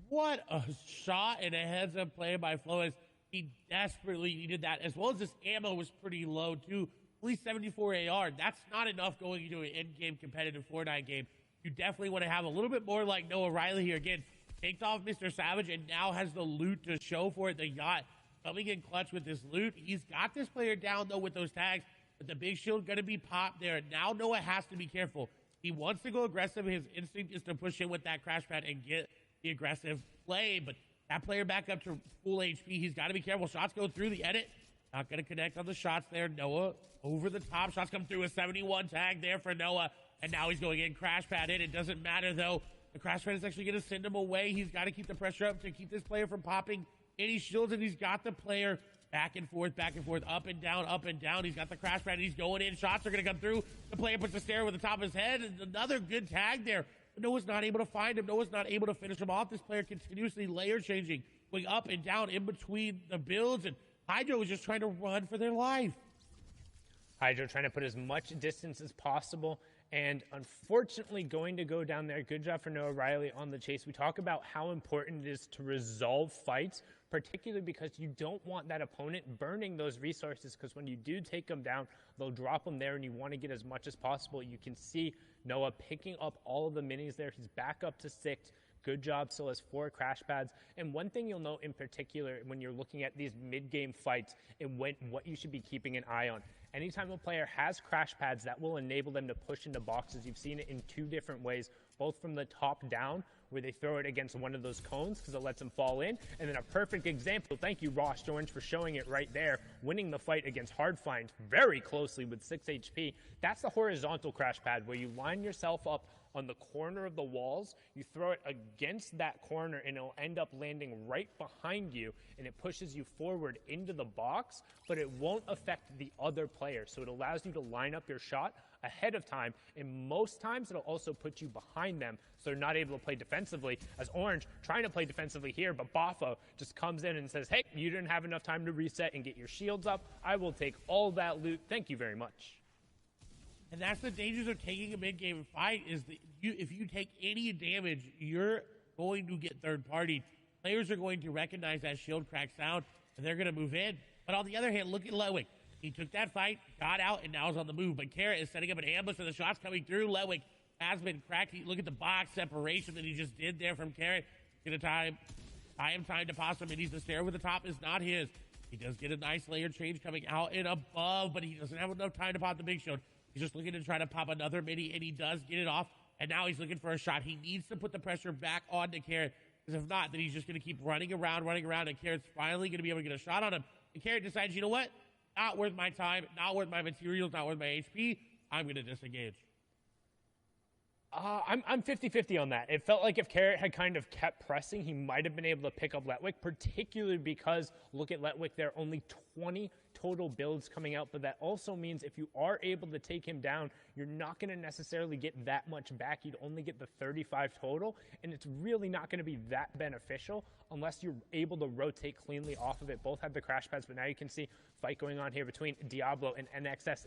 What a shot and a heads-up play by Flores. He desperately needed that, as well as his ammo was pretty low, too. At least 74 AR. That's not enough going into an in-game competitive Fortnite game. You definitely want to have a little bit more like Noah Riley here. Again, takes off Mr. Savage and now has the loot to show for it. The yacht coming in clutch with this loot. He's got this player down, though, with those tags, but the big shield going to be popped there. Now Noah has to be careful. He wants to go aggressive. His instinct is to push in with that crash pad and get the aggressive play, but that player back up to full HP. He's got to be careful. Shots go through the edit. Not going to connect on the shots there. Noah over the top. Shots come through. A 71 tag there for Noah, and now he's going in. Crash pad in. It doesn't matter, though. The crash pad is actually going to send him away. He's got to keep the pressure up to keep this player from popping any shields, and he's got the player back and forth, up and down, up and down. He's got the crash pad, and he's going in. Shots are going to come through. The player puts the stare over the top of his head, and another good tag there. Noah's not able to find him. Noah's not able to finish him off. This player continuously layer changing, going up and down in between the builds, and Hydro is just trying to run for their life. Hydro trying to put as much distance as possible, and unfortunately going to go down there. Good job for Noah Riley on the chase. We talk about how important it is to resolve fights, particularly because you don't want that opponent burning those resources, because when you do take them down, they'll drop them there, and you want to get as much as possible. You can see Noah picking up all of the minis there. He's back up to 6. Good job. Still has 4 crash pads. And one thing you'll note in particular when you're looking at these mid-game fights and what you should be keeping an eye on. Anytime a player has crash pads, that will enable them to push into boxes. You've seen it in 2 different ways, both from the top down, where they throw it against one of those cones because it lets them fall in. And then a perfect example, thank you, Ross Orange, for showing it right there, winning the fight against Hardfind very closely with 6 HP. That's the horizontal crash pad, where you line yourself up on the corner of the walls, you throw it against that corner, and it'll end up landing right behind you, and it pushes you forward into the box, but it won't affect the other player. So it allows you to line up your shot ahead of time, and most times it'll also put you behind them, so they're not able to play defensively, as Orange trying to play defensively here, but Bafo just comes in and says, hey, you didn't have enough time to reset and get your shields up. I will take all that loot. Thank you very much. And that's the dangers of taking a mid-game fight, is that if you take any damage, you're going to get third-party. Players are going to recognize that shield crack sound, and they're going to move in. But on the other hand, look at Lewick. He took that fight, got out, and now is on the move. But Carrot is setting up an ambush, and the shots coming through. Lewick has been cracked. Look at the box separation that he just did there from Carrot. Going to tie him time to pass him, and he's the stare with the top is not his. He does get a nice layer change coming out and above, but he doesn't have enough time to pop the big shield. He's just looking to try to pop another mini, and he does get it off. And now he's looking for a shot. He needs to put the pressure back on to Carrot, because if not, then he's just going to keep running around, and Carrot's finally going to be able to get a shot on him. And Carrot decides, you know what? Not worth my time, not worth my materials, not worth my HP. I'm going to disengage. I'm 50-50 on that. It felt like if Carrot had kind of kept pressing, he might have been able to pick up Letwick, particularly because, look at Letwick there, only 20 total builds coming out, but that also means if you are able to take him down, you're not going to necessarily get that much back. You'd only get the 35 total, and it's really not going to be that beneficial unless you're able to rotate cleanly off of it. Both have the crash pads, but now you can see fight going on here between Diablo and NXS.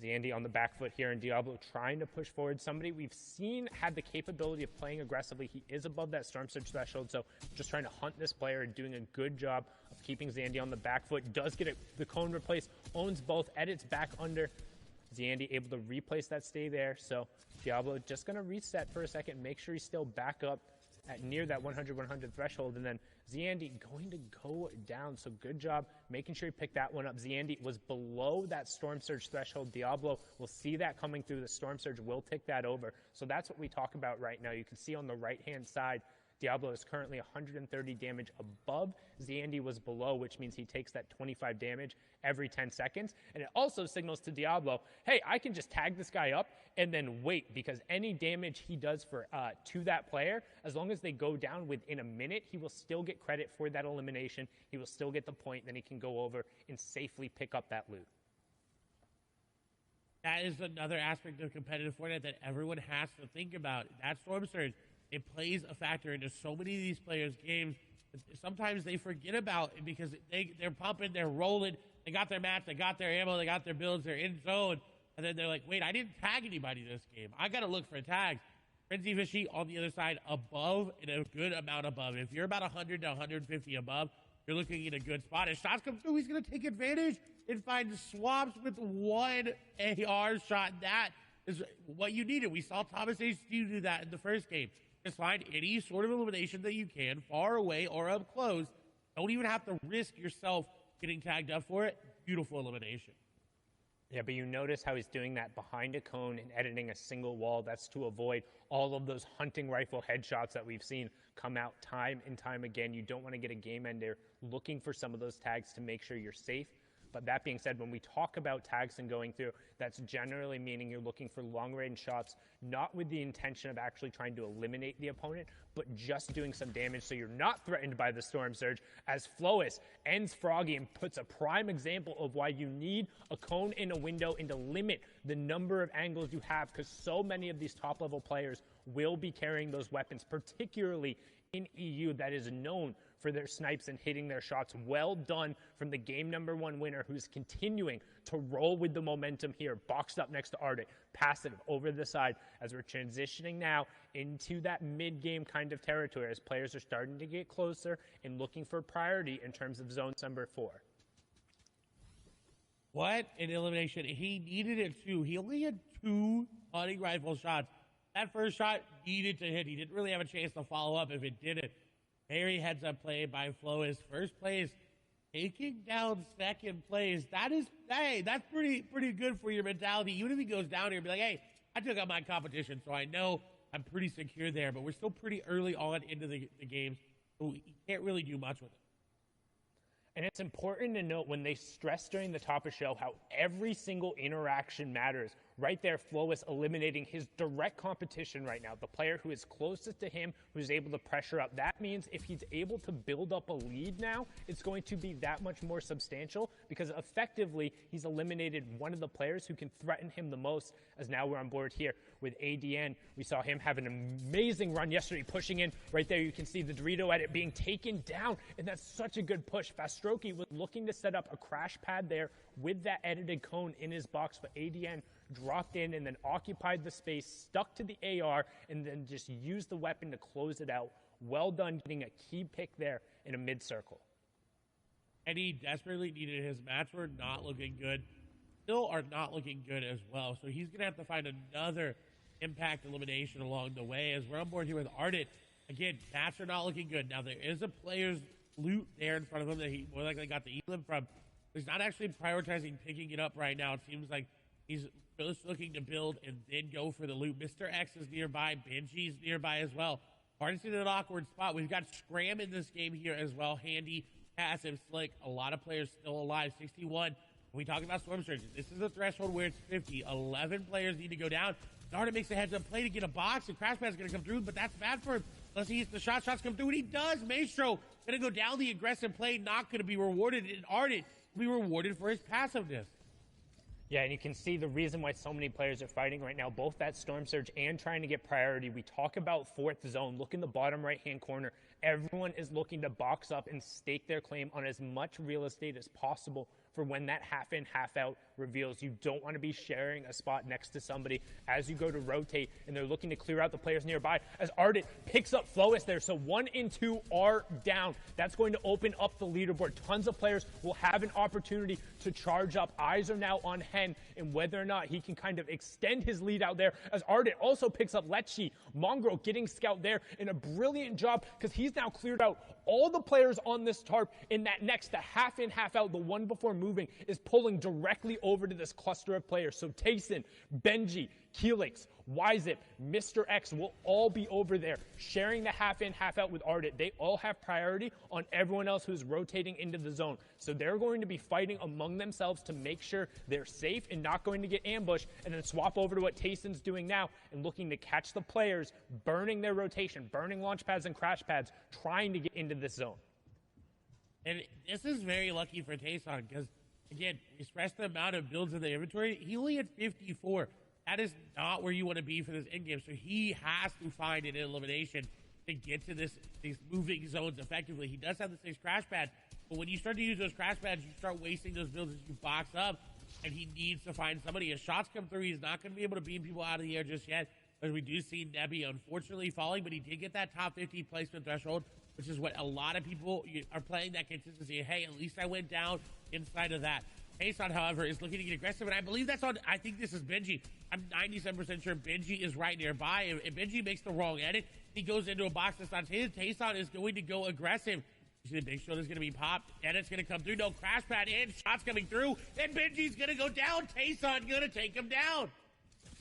Zandy on the back foot here, and Diablo trying to push forward. Somebody we've seen had the capability of playing aggressively. He is above that Storm Surge threshold, so just trying to hunt this player and doing a good job of keeping Zandy on the back foot. Does get the cone replaced, owns both, edits back under. Zandy able to replace that stay there, so Diablo just going to reset for a second, make sure he's still back up at near that 100-100 threshold, and then Zandy going to go down. So good job making sure he picked that one up. Zandy was below that Storm Surge threshold. Diablo will see that coming through. The Storm Surge will tick that over. So that's what we talk about right now. You can see on the right-hand side, Diablo is currently 130 damage above. Zandy was below, which means he takes that 25 damage every 10 seconds. And it also signals to Diablo, hey, I can just tag this guy up and then wait, because any damage he does for to that player, as long as they go down within a minute, he will still get credit for that elimination. He will still get the point. Then he can go over and safely pick up that loot. that is another aspect of competitive Fortnite that everyone has to think about. That Storm Surge, it plays a factor into so many of these players' games. Sometimes they forget about it because they're pumping, they're rolling, they got their mats, they got their ammo, they got their builds, they're in zone, and then they're like, wait, I didn't tag anybody this game. I got to look for tags. Frenzy Fishy on the other side, above, and a good amount above. If you're about 100 to 150 above, you're looking at a good spot. As shots come through, he's going to take advantage and find swaps with one AR shot. That is what you needed. We saw Thomas H. do that in the first game. Just find any sort of elimination that you can, far away or up close. Don't even have to risk yourself getting tagged up for it. Beautiful elimination. Yeah, but you notice how he's doing that behind a cone and editing a single wall. That's to avoid all of those hunting rifle headshots that we've seen come out time and time again. You don't want to get a game ender looking for some of those tags to make sure you're safe. But that being said, when we talk about tags and going through, that's generally meaning you're looking for long-range shots, not with the intention of actually trying to eliminate the opponent, but just doing some damage so you're not threatened by the Storm Surge, as Flois ends Froggy and puts a prime example of why you need a cone in a window and to limit the number of angles you have, because so many of these top-level players will be carrying those weapons, particularly in EU, that is known for their snipes and hitting their shots. Well done from the game #1 winner, who's continuing to roll with the momentum here, boxed up next to Ardit, passive over the side, as we're transitioning now into that mid-game kind of territory, as players are starting to get closer and looking for priority in terms of zone number 4. What an elimination. He needed it too. He only had 2 hunting rifle shots. That first shot needed to hit. He didn't really have a chance to follow up if it didn't. Very heads-up play by Flois. First place, taking down second place. That's pretty good for your mentality. Even if he goes down here and be like, hey, I took out my competition, so I know I'm pretty secure there. But we're still pretty early on into the games, so you can't really do much with it. And it's important to note when they stress during the top of show how every single interaction matters. Right there, Flois eliminating his direct competition right now, the player who is closest to him, who's able to pressure up. That means if he's able to build up a lead now, it's going to be that much more substantial, because effectively he's eliminated one of the players who can threaten him the most, as now we're on board here with ADN. We saw him have an amazing run yesterday, pushing in. Right there, you can see the Dorito edit being taken down, and that's such a good push. Fastroki was looking to set up a crash pad there with that edited cone in his box, but ADN dropped in and then occupied the space, stuck to the AR, and then just used the weapon to close it out. Well done getting a key pick there in a mid-circle. And he desperately needed. His mats were not looking good. Still are not looking good as well. So he's going to have to find another impact elimination along the way, as we're on board here with Ardit. Again, mats are not looking good. Now, there is a player's loot there in front of him that he more likely got the elim from. He's not actually prioritizing picking it up right now. It seems like he's just looking to build and then go for the loot. Mr. X is nearby. Benji's nearby as well. Hardest in an awkward spot. We've got Scram in this game here as well. Handy, passive, slick. A lot of players still alive. 61. When we talk about Storm Surge, this is a threshold where it's 50. 11 players need to go down. Darda makes a heads-up play to get a box, and Crash Pad's going to come through, but that's bad for him. Unless he hits the shot. Shots come through, and he does. Maestro going to go down the aggressive play, not going to be rewarded. And Ardit will be rewarded for his passiveness. Yeah, and you can see the reason why so many players are fighting right now, both that Storm Surge and trying to get priority. We talk about 4th zone. Look in the bottom right-hand corner. Everyone is looking to box up and stake their claim on as much real estate as possible for when that half-in, half-out reveals. You don't want to be sharing a spot next to somebody as you go to rotate, and they're looking to clear out the players nearby as Ardit picks up Flois there. So 1 and 2 are down. That's going to open up the leaderboard. Tons of players will have an opportunity to charge up. Eyes are now on Hen and whether or not he can kind of extend his lead out there, as Ardit also picks up Lechi. Mongrel getting scout there in a brilliant job, because he's now cleared out all the players on this tarp. In that next, the half-in, half-out, the one before moving, is pulling directly over to this cluster of players. So Tayson, Benji, Keelix, Wyzip, Mr. X will all be over there sharing the half-in, half-out with Ardit. They all have priority on everyone else who's rotating into the zone. So they're going to be fighting among themselves to make sure they're safe and not going to get ambushed, and then swap over to what Tayson's doing now and looking to catch the players, burning their rotation, burning launch pads and crash pads, trying to get into this zone. And this is very lucky for Tayson, because again, express the amount of builds in the inventory. He only had 54. That is not where you want to be for this end game. So he has to find an elimination to get to these moving zones effectively. He does have the 6 crash pads, but when you start to use those crash pads, you start wasting those builds as you box up, and he needs to find somebody. As shots come through, he's not going to be able to beam people out of the air just yet, as we do see Nebby unfortunately falling, but he did get that top 50 placement threshold, which is what a lot of people are playing, that consistency. Hey, at least I went down inside of that. Tayson, however, is looking to get aggressive, and I believe that's on, I think this is Benji. I'm 97% sure Benji is right nearby. If Benji makes the wrong edit, he goes into a box that's not his. Tayson is going to go aggressive. You see the big shoulder is going to be popped. Edit's going to come through. No crash pad in. Shots coming through. And Benji's going to go down. Tayson going to take him down.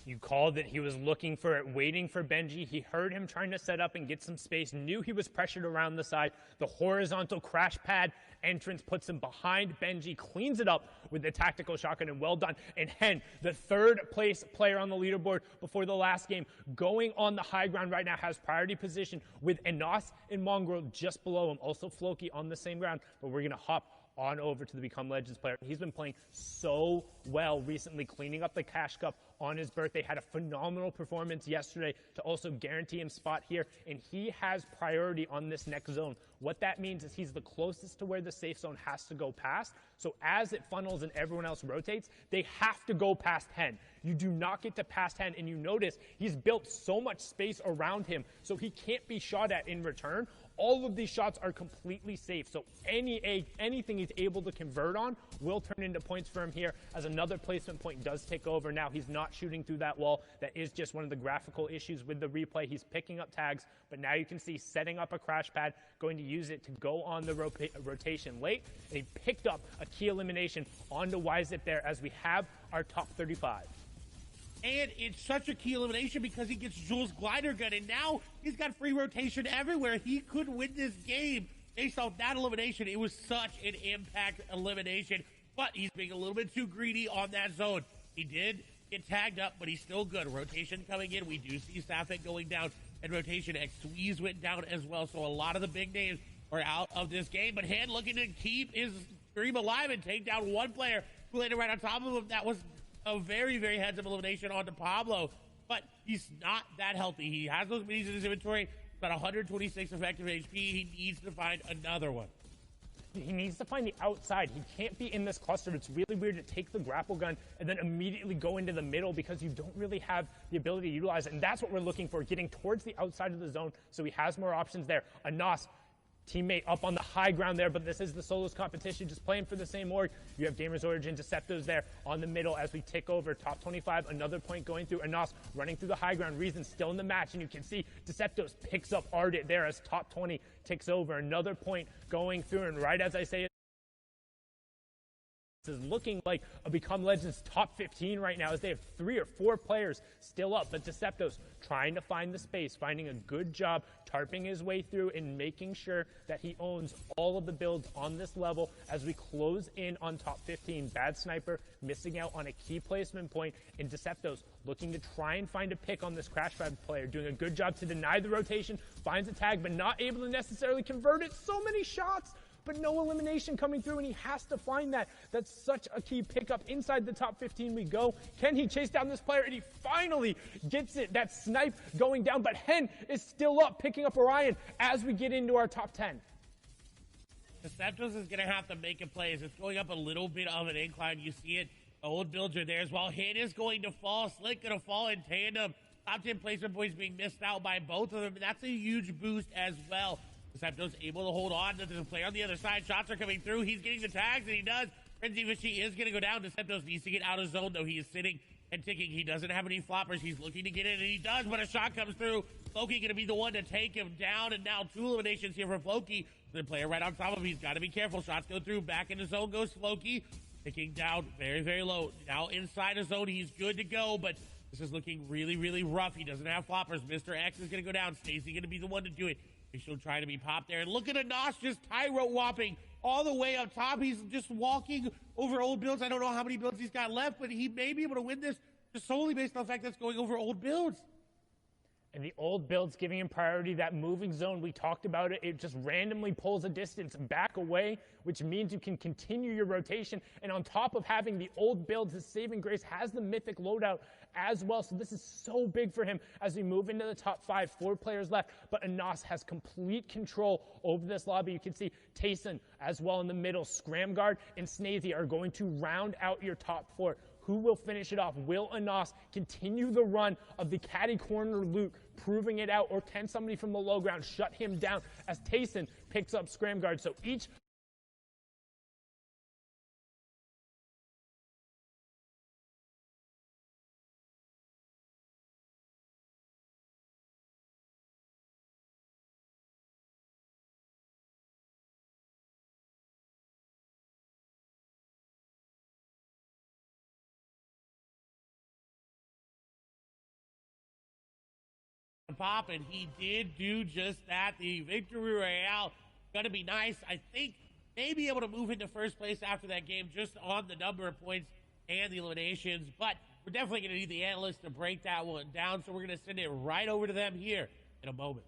You called it. He was looking for it, waiting for Benji. He heard him trying to set up and get some space, knew he was pressured around the side. The horizontal crash pad entrance puts him behind Benji, cleans it up with the tactical shotgun, and well done. And Hen, the 3rd place player on the leaderboard before the last game, going on the high ground right now, has priority position with Enos and Mongrel just below him. Also Floki on the same ground, but we're going to hop on over to the Become Legends player. He's been playing so well recently, cleaning up the Cash Cup on his birthday. Had a phenomenal performance yesterday to also guarantee him spot here, and he has priority on this next zone. What that means is he's the closest to where the safe zone has to go past. So as it funnels and everyone else rotates, they have to go past Hen. You do not get to past Hen, and you notice he's built so much space around him, so he can't be shot at in return. All of these shots are completely safe, so anything he's able to convert on will turn into points for him here, as another placement point does take over. Now he's not shooting through that wall. That is just one of the graphical issues with the replay. He's picking up tags, but now you can see setting up a crash pad, going to use it to go on the rotation late, and he picked up a key elimination onto Wyzip there, as we have our top 35. And it's such a key elimination because he gets Jules' glider gun, and now he's got free rotation everywhere. He could win this game based off that elimination. It was such an impact elimination, but he's being a little bit too greedy on that zone. He did get tagged up, but he's still good. Rotation coming in. We do see Safik going down, and rotation X Squeeze went down as well. So a lot of the big names are out of this game, but Hand looking to keep his stream alive and take down one player who landed right on top of him. That was a very, very heads-up elimination onto Pablo, but he's not that healthy. He has those minis in his inventory, about 126 effective HP. He needs to find another one. He needs to find the outside. He can't be in this cluster. It's really weird to take the grapple gun and then immediately go into the middle, because you don't really have the ability to utilize it, and that's what we're looking for, getting towards the outside of the zone so he has more options there. Anas, teammate up on the high ground there, but this is the solos competition, just playing for the same org. You have Gamers Origin, Deceptos there on the middle as we tick over top 25. Another point going through. Anas running through the high ground. Reason still in the match, and you can see Deceptos picks up Ardit there as top 20 ticks over. Another point going through, and right as I say it, this is looking like a Become Legends top 15 right now, as they have 3 or 4 players still up, but Deceptos trying to find the space, finding a good job, tarping his way through and making sure that he owns all of the builds on this level as we close in on top 15. Bad Sniper missing out on a key placement point, and Deceptos looking to try and find a pick on this Crash Pad player, doing a good job to deny the rotation, finds a tag, but not able to necessarily convert it. So many shots, but no elimination coming through, and he has to find that. That's such a key pickup. Inside the top 15 we go. Can he chase down this player? And he finally gets it. That snipe going down, but Hen is still up, picking up Orion as we get into our top 10. Deceptos is going to have to make a play as it's going up a little bit of an incline. You see it. The old builds are there as well. Hen is going to fall. Slick going to fall in tandem. Top 10 placement points being missed out by both of them. That's a huge boost as well. Deceptos able to hold on. There's a player on the other side. Shots are coming through. He's getting the tags, and he does. Frenzy Fishy is going to go down. Deceptos needs to get out of zone, though. He is sitting and ticking. He doesn't have any floppers. He's looking to get in, and he does, but a shot comes through. Floki going to be the one to take him down, and now 2 eliminations here for Floki. The player right on top of him. He's got to be careful. Shots go through. Back into zone goes Floki. Ticking down very, very low. Now inside of zone, he's good to go, but this is looking really, really rough. He doesn't have floppers. Mr. X is going to go down. Stacy going to be the one to do it. She'll try to be popped there. And look at Anas just Tyro whopping all the way up top. He's just walking over old builds. I don't know how many builds he's got left, but he may be able to win this just solely based on the fact that's going over old builds. And the old build's giving him priority. That moving zone, we talked about it. It just randomly pulls a distance back away, which means you can continue your rotation. And on top of having the old build, his saving grace has the mythic loadout as well. So this is so big for him as we move into the top 5. 4 players left, but Anas has complete control over this lobby. You can see Tayson as well in the middle. Scramguard and Snazy are going to round out your top 4. Who will finish it off? Will Anas continue the run of the caddy corner loot, proving it out, or can somebody from the low ground shut him down as Tayson picks up Scramguard? So each pop, and he did do just that. The victory royale gonna be nice. I think may be able to move into first place after that game just on the number of points and the eliminations, but we're definitely gonna need the analysts to break that one down, so we're gonna send it right over to them here in a moment.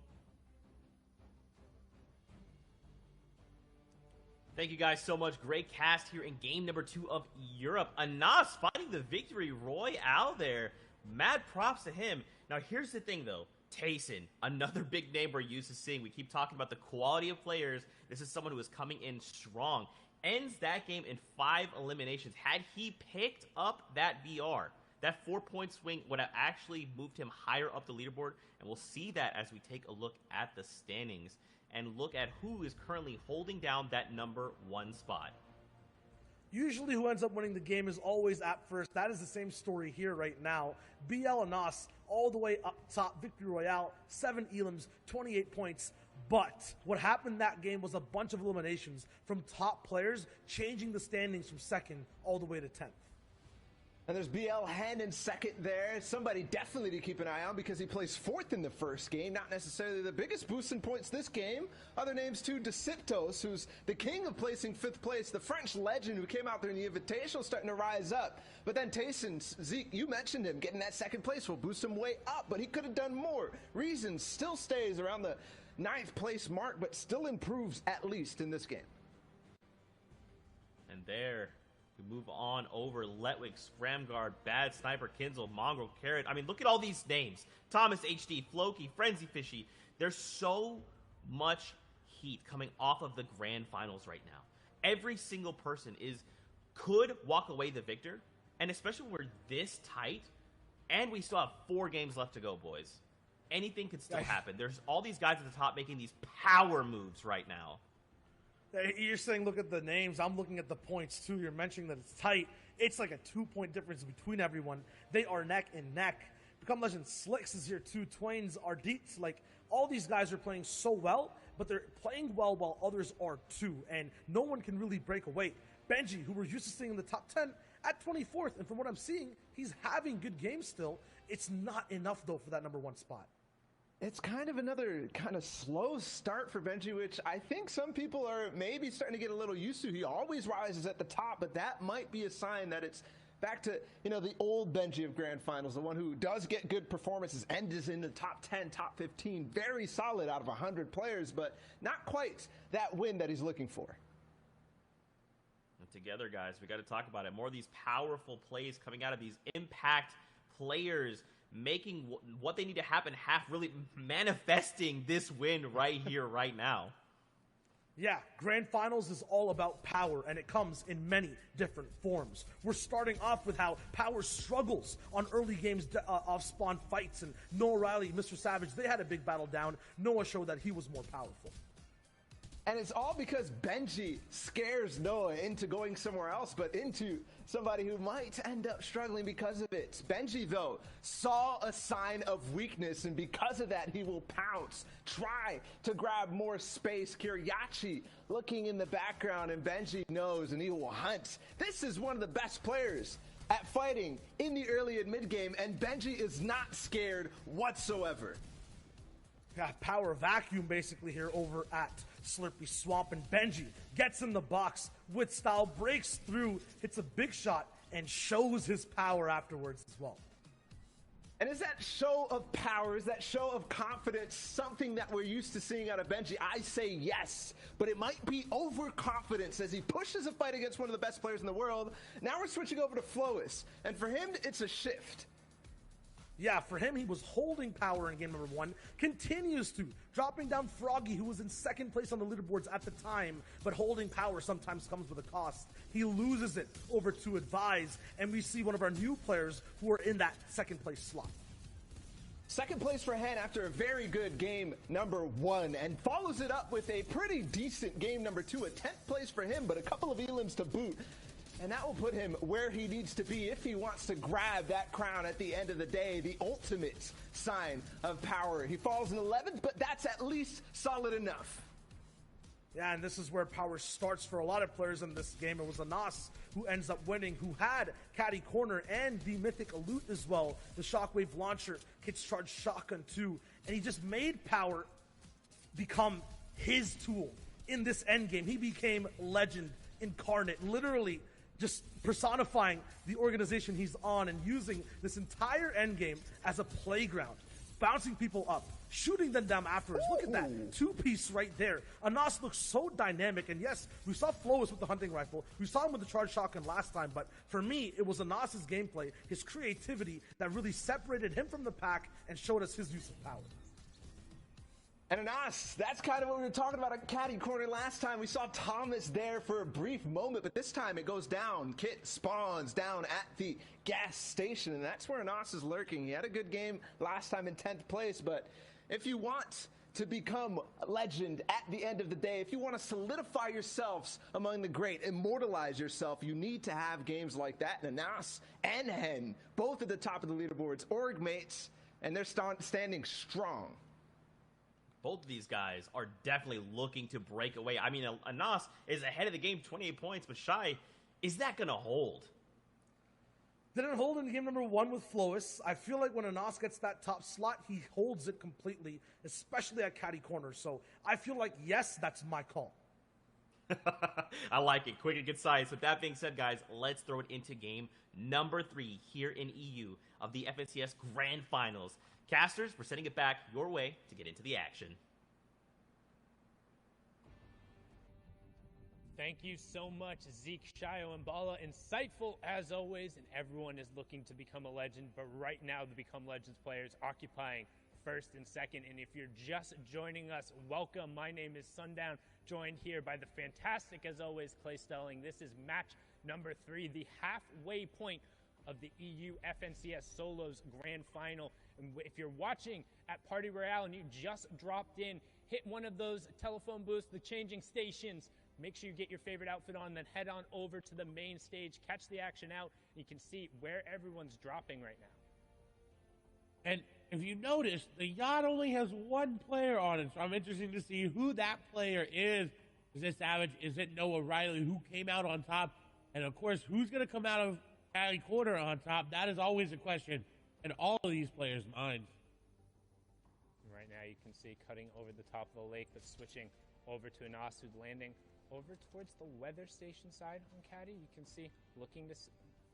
Thank you guys so much. Great cast here in game number 2 of Europe. Anas finding the victory royale there. Mad props to him. Now here's the thing though. Tayson, another big name we're used to seeing. We keep talking about the quality of players. This is someone who is coming in strong. Ends that game in 5 eliminations. Had he picked up that BR, that 4-point swing would have actually moved him higher up the leaderboard, and we'll see that as we take a look at the standings and look at who is currently holding down that number 1 spot. Usually who ends up winning the game is always at first. That is the same story here right now. BL Anas all the way up top. Victory Royale, 7 elims, 28 points. But what happened that game was a bunch of eliminations from top players, changing the standings from 2nd all the way to 10th. And there's BL Hen in 2nd there. Somebody definitely to keep an eye on because he plays 4th in the first game. Not necessarily the biggest boost in points this game. Other names too, Desitos, who's the king of placing 5th place. The French legend who came out there in the Invitational starting to rise up. But then Tayson, Zeke, you mentioned him. Getting that 2nd place will boost him way up, but he could have done more. Reason still stays around the 9th place mark, but still improves at least in this game. And there, we move on over. Letwick, Scramguard, Bad Sniper, Kinzel, Mongrel, Carrot. I mean, look at all these names. Thomas HD, Floki, Frenzy Fishy. There's so much heat coming off of the grand finals right now. Every single person could walk away the victor, and especially when we're this tight, and we still have 4 games left to go, boys. Anything could still happen. There's all these guys at the top making these power moves right now. You're saying look at the names. I'm looking at the points too. You're mentioning that it's tight. It's like a 2-point difference between everyone. They are neck and neck. Become Legend Slicks is here too. Twain's are Deets. Like, all these guys are playing so well, but they're playing well while others are too. And no one can really break away. Benji, who we're used to seeing in the top 10, at 24th. And from what I'm seeing, he's having good games still. It's not enough, though, for that number 1 spot. It's kind of another kind of slow start for Benji, which I think some people are maybe starting to get a little used to. He always rises at the top, but that might be a sign that it's back to, the old Benji of Grand Finals, the one who does get good performances and is in the top 10, top 15, very solid out of 100 players, but not quite that win that he's looking for. And together, guys, we got to talk about it. More of these powerful plays coming out of these impact players, making what they need to happen, really manifesting this win right here, right now. Yeah, Grand Finals is all about power, and it comes in many different forms. We're starting off with how power struggles on early games off-spawn fights, and Noah Riley, Mr. Savage, they had a big battle down. Noah showed that he was more powerful. And it's all because Benji scares Noah into going somewhere else, but into somebody who might end up struggling because of it. Benji, though, saw a sign of weakness, and because of that, he will pounce, try to grab more space. Kiriachi looking in the background, and Benji knows, and he will hunt. This is one of the best players at fighting in the early and mid game, and Benji is not scared whatsoever. Got power vacuum basically here over at Slurpy Swamp, and Benji gets in the box with style, breaks through, hits a big shot, and shows his power afterwards as well. And is that show of power, is that show of confidence something that we're used to seeing out of Benji? I say yes, but it might be overconfidence as he pushes a fight against one of the best players in the world. Now we're switching over to Flois, and for him, it's a shift. Yeah, for him, he was holding power in game number 1, continues to, dropping down Froggy, who was in second place on the leaderboards at the time, but holding power sometimes comes with a cost. He loses it over to Advise, and we see one of our new players who are in that second place slot. Second place for Hen after a very good game number 1, and follows it up with a pretty decent game number 2, a 10th place for him, but a couple of elims to boot. And that will put him where he needs to be if he wants to grab that crown at the end of the day, the ultimate sign of power. He falls in 11th, but that's at least solid enough. Yeah, and this is where power starts for a lot of players in this game. It was Anas who ends up winning, who had Caddy Corner and the mythic loot as well. The Shockwave Launcher, Kit's Charge Shotgun too. And he just made power become his tool in this endgame. He became legend incarnate, literally just personifying the organization he's on and using this entire endgame as a playground, bouncing people up, shooting them down afterwards. Look at that two-piece right there. Anas looks so dynamic, and yes, we saw Flois with the hunting rifle. We saw him with the charge shotgun last time, but for me, it was Anas's gameplay, his creativity that really separated him from the pack and showed us his use of power. And Anas, that's kind of what we were talking about at Caddy Corner last time. We saw Thomas there for a brief moment, but this time it goes down. Kit spawns down at the gas station, and that's where Anas is lurking. He had a good game last time in 10th place, but if you want to become a legend at the end of the day, if you want to solidify yourselves among the great, immortalize yourself, you need to have games like that. And Anas and Hen, both at the top of the leaderboards, org mates, and they're standing strong. Both of these guys are definitely looking to break away. I mean, Anas is ahead of the game, 28 points, but Shy, is that going to hold? Didn't hold in game number 1 with Flois. I feel like when Anas gets that top slot, he holds it completely, especially at Caddy Corner. So I feel like, yes, that's my call. I like it. Quick and concise. With that being said, guys, let's throw it into game number 3 here in EU of the FNCS Grand Finals. Casters, we're sending it back your way to get into the action. Thank you so much, Zeke, Shio, and Bala. Insightful as always, and everyone is looking to become a legend, but right now the Become Legends players occupying first and second. And if you're just joining us, welcome. My name is Sundown, joined here by the fantastic, as always, Clay Stelling. This is match number 3, the halfway point of the EU FNCS Solos Grand Final. And if you're watching at Party Royale and you just dropped in, hit one of those telephone booths, the changing stations. Make sure you get your favorite outfit on, then head on over to the main stage, catch the action out, and you can see where everyone's dropping right now. And if you notice, the yacht only has one player on it, so I'm interested to see who that player is. Is it Savage? Is it Noah Riley? Who came out on top? And of course, who's going to come out of Caddy Corner on top? That is always a question in all of these players' minds. Right now you can see cutting over the top of the lake, but switching over to Anas, who's landing over towards the weather station side on Caddy. You can see looking to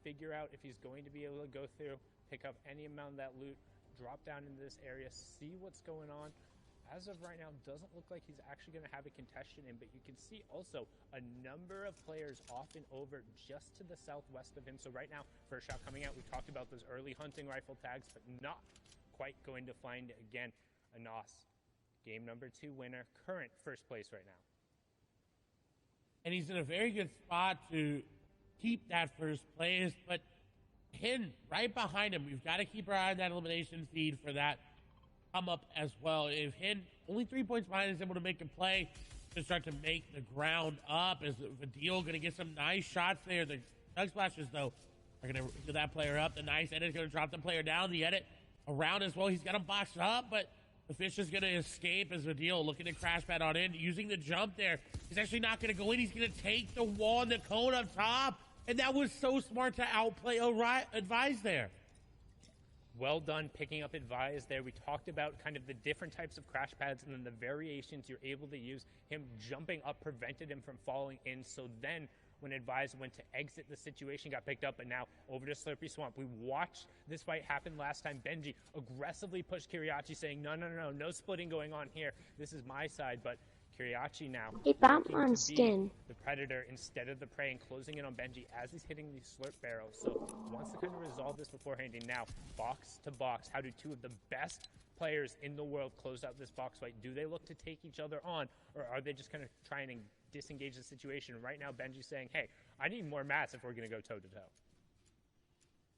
figure out if he's going to be able to go through, pick up any amount of that loot, drop down into this area, see what's going on. As of right now, doesn't look like he's actually going to have a contestant in, but you can see also a number of players off and over just to the southwest of him. So right now, first shot coming out, we talked about those early hunting rifle tags, but not quite going to find it again. Anas, game number 2 winner, current first place right now. And he's in a very good spot to keep that first place, but Hen right behind him. We've got to keep our eye on that elimination feed for that come up as well. If Hen, only 3 points behind, is able to make a play to start to make the ground up, is Vadil going to get some nice shots there. The Doug Splashes, though, are going to get that player up. The nice edit is going to drop the player down. The edit around as well. He's got him boxed up, but the fish is going to escape as Vadil looking to crash pad on in, using the jump there. He's actually not going to go in. He's going to take the wall and the cone up top, and that was so smart to outplay Advise there. Well done picking up Advise there. We talked about kind of the different types of crash pads and then the variations you're able to use. Him jumping up prevented him from falling in. So then when advised when to exit the situation, got picked up, but now over to Slurpy Swamp. We watched this fight happen last time. Benji aggressively pushed Kiriachi, saying, no splitting going on here. This is my side, but Kiriachi now Hey, looking Batman to be skin. the predator instead of the prey and closing in on Benji as he's hitting the slurp barrel. So wants to kind of resolve this beforehand. And now box to box, how do two of the best players in the world close out this box fight? Do they look to take each other on, or are they just kind of trying to disengage the situation? Right now Benji's saying, hey, I need more mats if we're going to go toe to toe.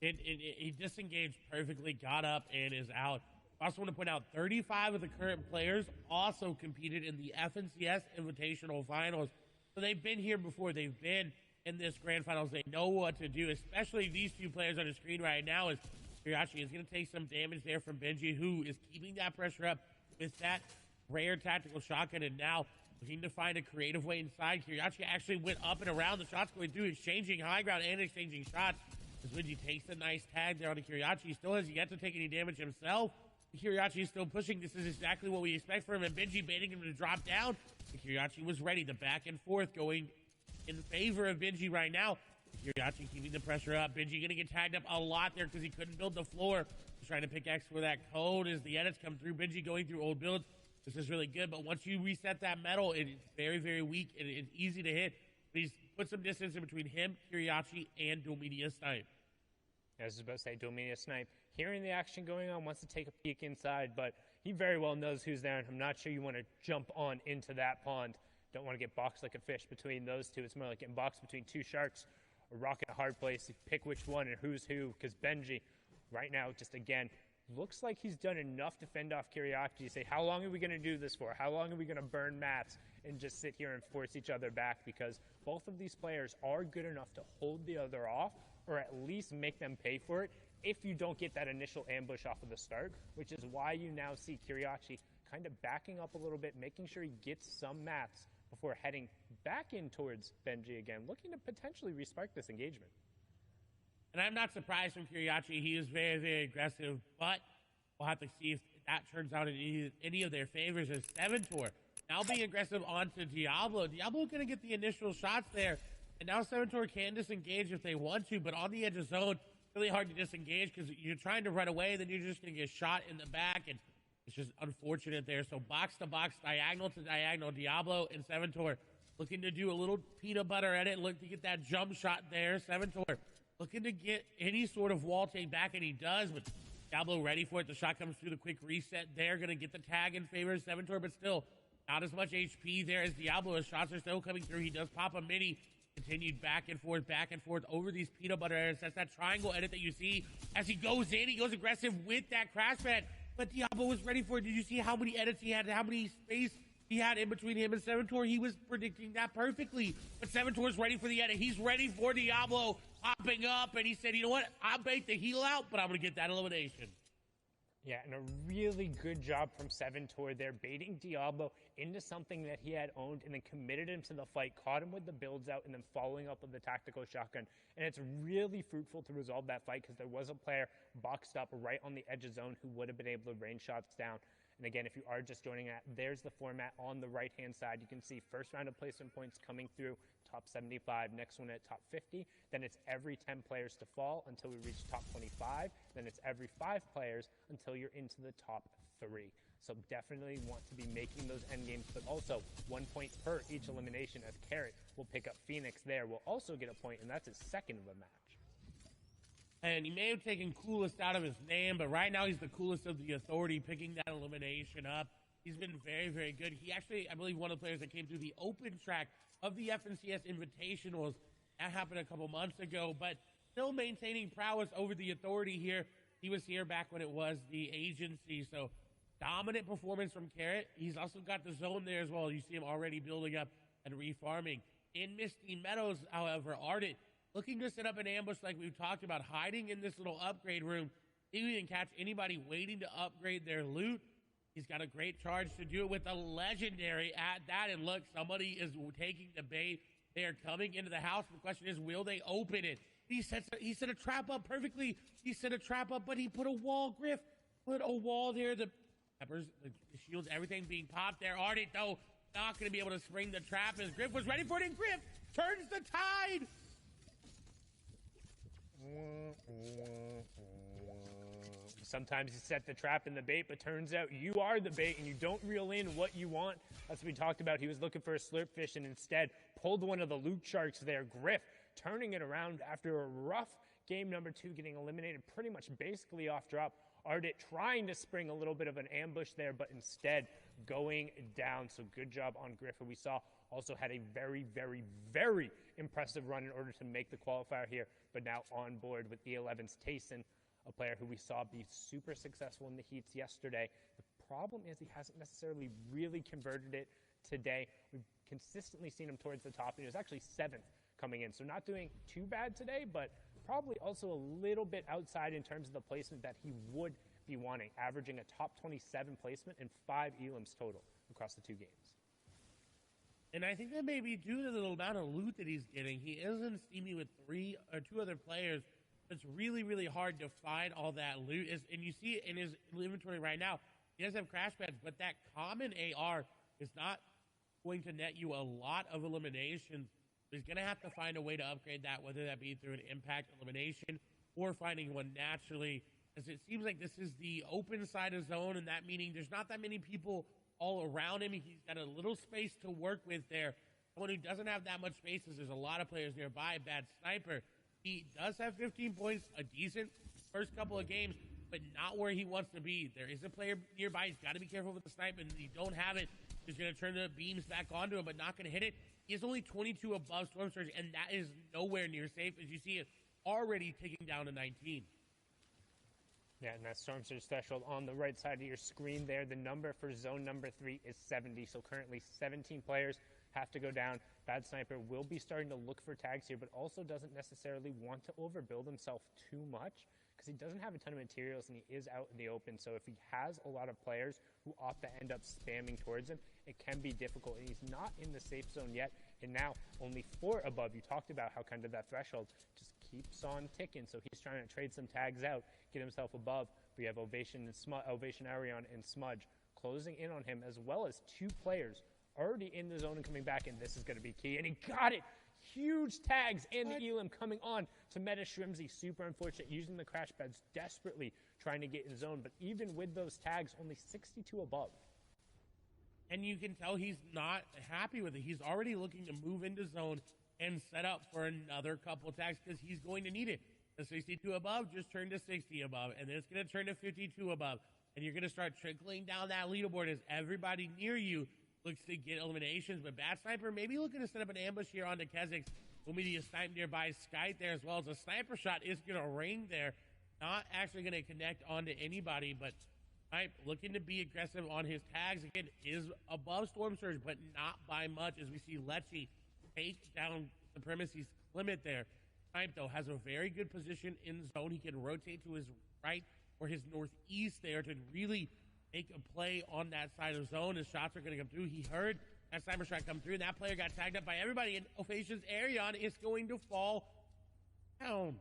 He disengaged perfectly, got up, and is out. I also want to point out 35 of the current players also competed in the FNCS Invitational Finals. So they've been here before. They've been in this grand finals. They know what to do, especially these two players on the screen right now. As Kiriachi is going to take some damage there from Benji, who is keeping that pressure up with that rare tactical shotgun, and now looking to find a creative way inside. Kiriachi actually went up and around the shots going through, exchanging high ground and exchanging shots. As Benji takes a nice tag there on the Kiriachi. He still has yet to take any damage himself. Kiriachi is still pushing. This is exactly what we expect from him. And Benji baiting him to drop down. Kiriachi was ready. The back and forth going in favor of Benji right now. Kiriachi keeping the pressure up. Benji going to get tagged up a lot there because he couldn't build the floor. He's trying to pickaxe for that code as the edits come through. Benji going through old builds. This is really good. But once you reset that metal, it's very, very weak and it's easy to hit. But he's put some distance in between him, Kiriachi, and Domenia Snipe. I was about to say, Domenia Snipe, hearing the action going on, wants to take a peek inside, but he very well knows who's there, and I'm not sure you want to jump on into that pond. Don't want to get boxed like a fish between those two. It's more like getting boxed between two sharks. A rock in a hard place. You pick which one and who's who, because Benji, right now, just again, looks like he's done enough to fend off Kiriachi. You say, how long are we going to do this for? How long are we going to burn mats and just sit here and force each other back? Because both of these players are good enough to hold the other off, or at least make them pay for it if you don't get that initial ambush off of the start, which is why you now see Kiriachi kind of backing up a little bit, making sure he gets some mats before heading back in towards Benji again, looking to potentially respark this engagement. And I'm not surprised from Kiriachi. He is very, very aggressive, but we'll have to see if that turns out in any of their favors as Seventor now being aggressive onto Diablo. Diablo going to get the initial shots there, and now Seventor can disengage if they want to, but on the edge of zone, really hard to disengage because you're trying to run away, then you're just going to get shot in the back, and it's just unfortunate there. So box to box, diagonal to diagonal, Diablo and Seventor looking to do a little peanut butter edit, look to get that jump shot there. Seventor looking to get any sort of wall take back, and he does, but Diablo ready for it. The shot comes through, the quick reset there, going to get the tag in favor of Seventor, but still not as much HP there as Diablo. His shots are still coming through. He does pop a mini. Continued back and forth over these peanut butter edits. That's that triangle edit that you see as he goes in. He goes aggressive with that crash pad, but Diablo was ready for it. Did you see how many edits he had, how many space he had in between him and Seventor? He was predicting that perfectly, but Seventor's ready for the edit. He's ready for Diablo popping up, and he said, you know what? I'll bait the heal out, but I'm going to get that elimination. Yeah, and a really good job from Seventor there, baiting Diablo into something that he had owned and then committed him to the fight, caught him with the builds out, and then following up with the tactical shotgun. And it's really fruitful to resolve that fight because there was a player boxed up right on the edge of zone who would have been able to rain shots down. And again, if you are just joining that, there's the format on the right-hand side. You can see first round of placement points coming through, top 75, next one at top 50. Then it's every 10 players to fall until we reach top 25. Then it's every 5 players until you're into the top 3. So definitely want to be making those end games, but also 1 point per each elimination, as Carrot will pick up Phoenix there. Will also get a point, and that's his second of the match. And he may have taken coolest out of his name, but right now he's the coolest of the authority, picking that elimination up. He's been very, very good. He actually, I believe, one of the players that came through the open track of the FNCS Invitationals. That happened a couple months ago, but still maintaining prowess over the authority here. He was here back when it was the agency, so dominant performance from Carrot. He's also got the zone there as well. You see him already building up and refarming. In Misty Meadows, however, Ardent looking to set up an ambush like we've talked about, hiding in this little upgrade room. He can catch anybody waiting to upgrade their loot. He's got a great charge to do it with a legendary at that. And look, somebody is taking the bait. They are coming into the house. The question is, will they open it? He set a trap up perfectly. He set a trap up, but he put a wall, Griff. Put a wall there. The peppers, the shields, everything being popped there. Ardent, though, not going to be able to spring the trap as Griff was ready for it. And Griff turns the tide. Sometimes you set the trap and the bait, but turns out you are the bait and you don't reel in what you want. That's what we talked about. He was looking for a slurp fish and instead pulled one of the loot sharks there. Griff turning it around after a rough game number 2, getting eliminated pretty much basically off drop. Ardit trying to spring a little bit of an ambush there, but instead going down. So good job on Griff, who we saw also had a very, very, very impressive run in order to make the qualifier here, but now on board with E11's Tayson, a player who we saw be super successful in the heats yesterday. The problem is he hasn't necessarily really converted it today. We've consistently seen him towards the top. He was actually 7th coming in, so not doing too bad today, but probably also a little bit outside in terms of the placement that he would be wanting, averaging a top 27 placement and 5 elims total across the 2 games. And I think that may be due to the amount of loot that he's getting. He is in Steamy with 2 other players. It's really, really hard to find all that loot. And you see it in his inventory right now. He does have crash pads, but that common AR is not going to net you a lot of eliminations. He's going to have to find a way to upgrade that, whether that be through an impact elimination or finding one naturally, as it seems like this is the open side of zone, and that meaning there's not that many people all around him. He's got a little space to work with there. Someone who doesn't have that much space is there's a lot of players nearby. Bad sniper. He does have 15 points, a decent first couple of games, but not where he wants to be. There is a player nearby. He's got to be careful with the snipe, and if you don't have it, he's going to turn the beams back onto him, but not going to hit it. He is only 22 above Storm Surge, and that is nowhere near safe, as you see it already ticking down to 19. Yeah, and that Storm Surge threshold on the right side of your screen there. The number for zone number 3 is 70, so currently 17 players have to go down. Bad Sniper will be starting to look for tags here, but also doesn't necessarily want to overbuild himself too much because he doesn't have a ton of materials and he is out in the open. So if he has a lot of players who opt to end up spamming towards him, it can be difficult. And he's not in the safe zone yet, and now only 4 above. You talked about how kind of that threshold just keeps on ticking. So he's trying to trade some tags out, get himself above. We have Ovation and Ovation Arion and Smudge closing in on him, as well as 2 players already in the zone and coming back, and this is going to be key. And he got it! Huge tags and the Elam coming on to Meta Shrimsy. Super unfortunate, using the crash pads desperately trying to get in zone, but even with those tags, only 62 above. And you can tell he's not happy with it. He's already looking to move into zone and set up for another couple tags because he's going to need it. The 62 above just turned to 60 above, and then it's going to turn to 52 above. And you're going to start trickling down that leaderboard as everybody near you looks to get eliminations. But Bad Sniper maybe looking to set up an ambush here onto Kezix. Will be a snipe nearby Skype there, as well as a sniper shot is going to ring there. Not actually going to connect onto anybody, but Snipe looking to be aggressive on his tags. Again, is above Storm Surge, but not by much, as we see Lechy take down Supremacy's Clement there. Snipe, though, has a very good position in zone. He can rotate to his right or his northeast there to really make a play on that side of zone. His shots are going to come through. He heard that sniper shot come through, and that player got tagged up by everybody, and Ophacia's Arion is going to fall down.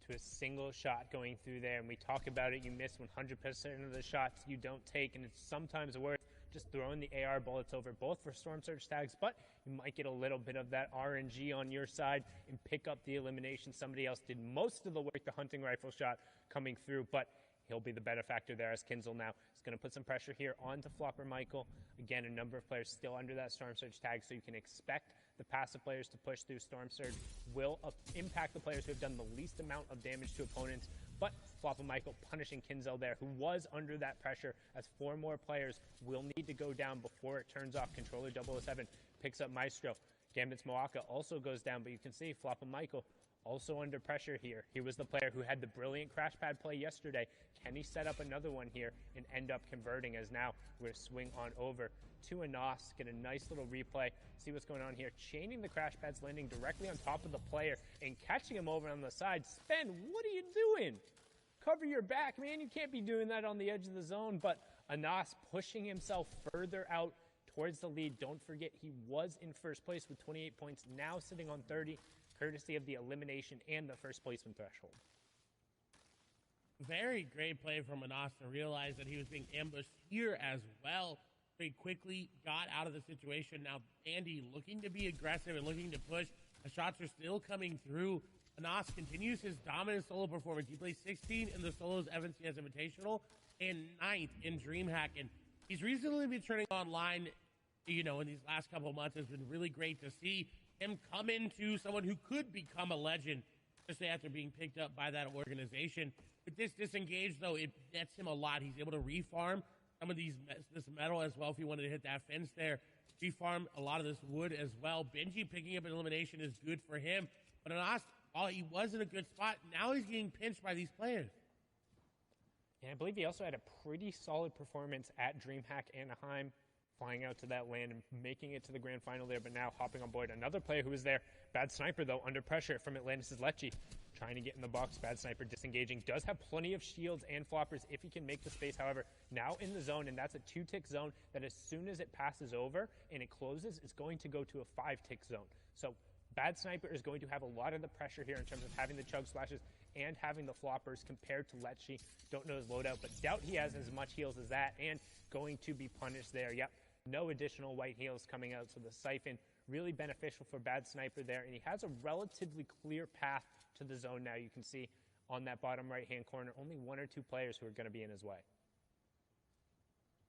To a single shot going through there, and we talk about it, you miss 100% of the shots you don't take, and it's sometimes worth just throwing the AR bullets over, both for Storm Surge tags, but you might get a little bit of that RNG on your side and pick up the elimination. Somebody else did most of the work, the hunting rifle shot coming through, but he'll be the benefactor there, as Kinzel now is going to put some pressure here onto Flopper Michael. Again, a number of players still under that Storm Surge tag, so you can expect the passive players to push through. Storm Surge will impact the players who have done the least amount of damage to opponents, but Flopper Michael punishing Kinzel there, who was under that pressure, as 4 more players will need to go down before it turns off. Controller 007 picks up Maestro. Gambit's Moaka also goes down, but you can see Flopper Michael also under pressure here. He was the player who had the brilliant crash pad play yesterday. Can he set up another one here and end up converting, as now we're swing on over to Anas, get a nice little replay, see what's going on here. Chaining the crash pads, landing directly on top of the player and catching him over on the side. Spen, what are you doing? Cover your back, man. You can't be doing that on the edge of the zone. But Anas pushing himself further out towards the lead. Don't forget, he was in first place with 28 points, now sitting on 30. Courtesy of the elimination and the first placement threshold. Very great play from Anas to realize that he was being ambushed here as well. Very quickly got out of the situation. Now, Andy looking to be aggressive and looking to push. The shots are still coming through. Anas continues his dominant solo performance. He plays 16 in the solos FNCS Invitational and 9th in DreamHack. And he's recently been turning online, you know, in these last couple of months. It's been really great to see him come into someone who could become a legend, especially after being picked up by that organization. With this disengage, though, it nets him a lot. He's able to refarm some of this metal as well if he wanted to hit that fence there. Refarm a lot of this wood as well. Benji picking up an elimination is good for him. But Anas, while he was in a good spot, now he's getting pinched by these players. And I believe he also had a pretty solid performance at DreamHack Anaheim, flying out to that land and making it to the grand final there, but now hopping on board another player who was there. Bad Sniper, though, under pressure from Atlantis' Lecce. Trying to get in the box. Bad Sniper disengaging. Does have plenty of shields and floppers if he can make the space. However, now in the zone, and that's a 2-tick zone that as soon as it passes over and it closes, it's going to go to a 5-tick zone. So Bad Sniper is going to have a lot of the pressure here in terms of having the chug splashes and having the floppers compared to Lecce. Don't know his loadout, but doubt he has as much heals as that and going to be punished there. Yep, no additional white heals coming out, so the Siphon really beneficial for Bad Sniper there, and he has a relatively clear path to the zone now. You can see on that bottom right-hand corner, only 1 or 2 players who are going to be in his way.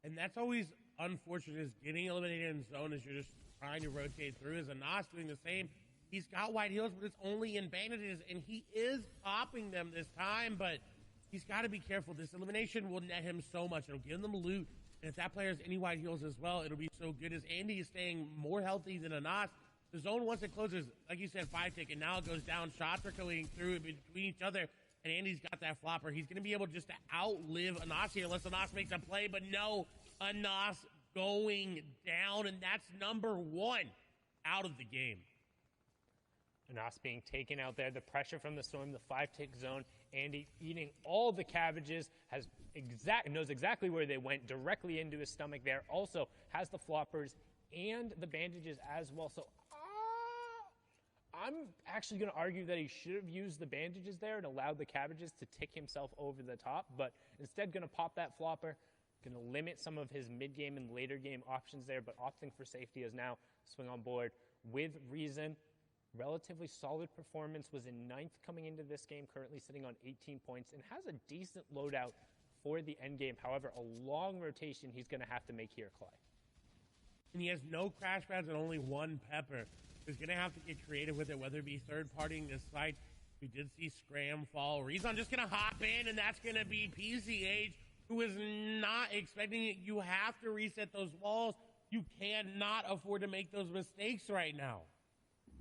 And that's always unfortunate, is getting eliminated in zone as you're just trying to rotate through. As Anas doing the same. He's got white heals, but it's only in bandages, and he is popping them this time, but he's got to be careful. This elimination will net him so much. It'll give them loot, and if that player has any white heals as well, it'll be so good. As Andy is staying more healthy than Anas, the zone, once it closes, like you said, 5-tick, and now it goes down. Shots are going through between each other, and Andy's got that flopper. He's going to be able just to outlive Anas here unless Anas makes a play, but no, Anas going down, and that's number 1 out of the game. Anas being taken out there, the pressure from the storm, the 5-tick zone. Andy eating all the cabbages, knows exactly where they went, directly into his stomach there. Also has the floppers and the bandages as well. So I'm actually going to argue that he should have used the bandages there and allowed the cabbages to tick himself over the top, but instead going to pop that flopper, going to limit some of his mid-game and later game options there, but opting for safety is now swing on board with reason. Relatively solid performance, was in 9th coming into this game, currently sitting on 18 points, and has a decent loadout for the end game. However, a long rotation he's going to have to make here, Clay. And he has no crash pads and only 1 pepper. He's going to have to get creative with it, whether it be third-partying this site. We did see Scram fall. Rezon just going to hop in, and that's going to be PCH, who is not expecting it. You have to reset those walls. You cannot afford to make those mistakes right now.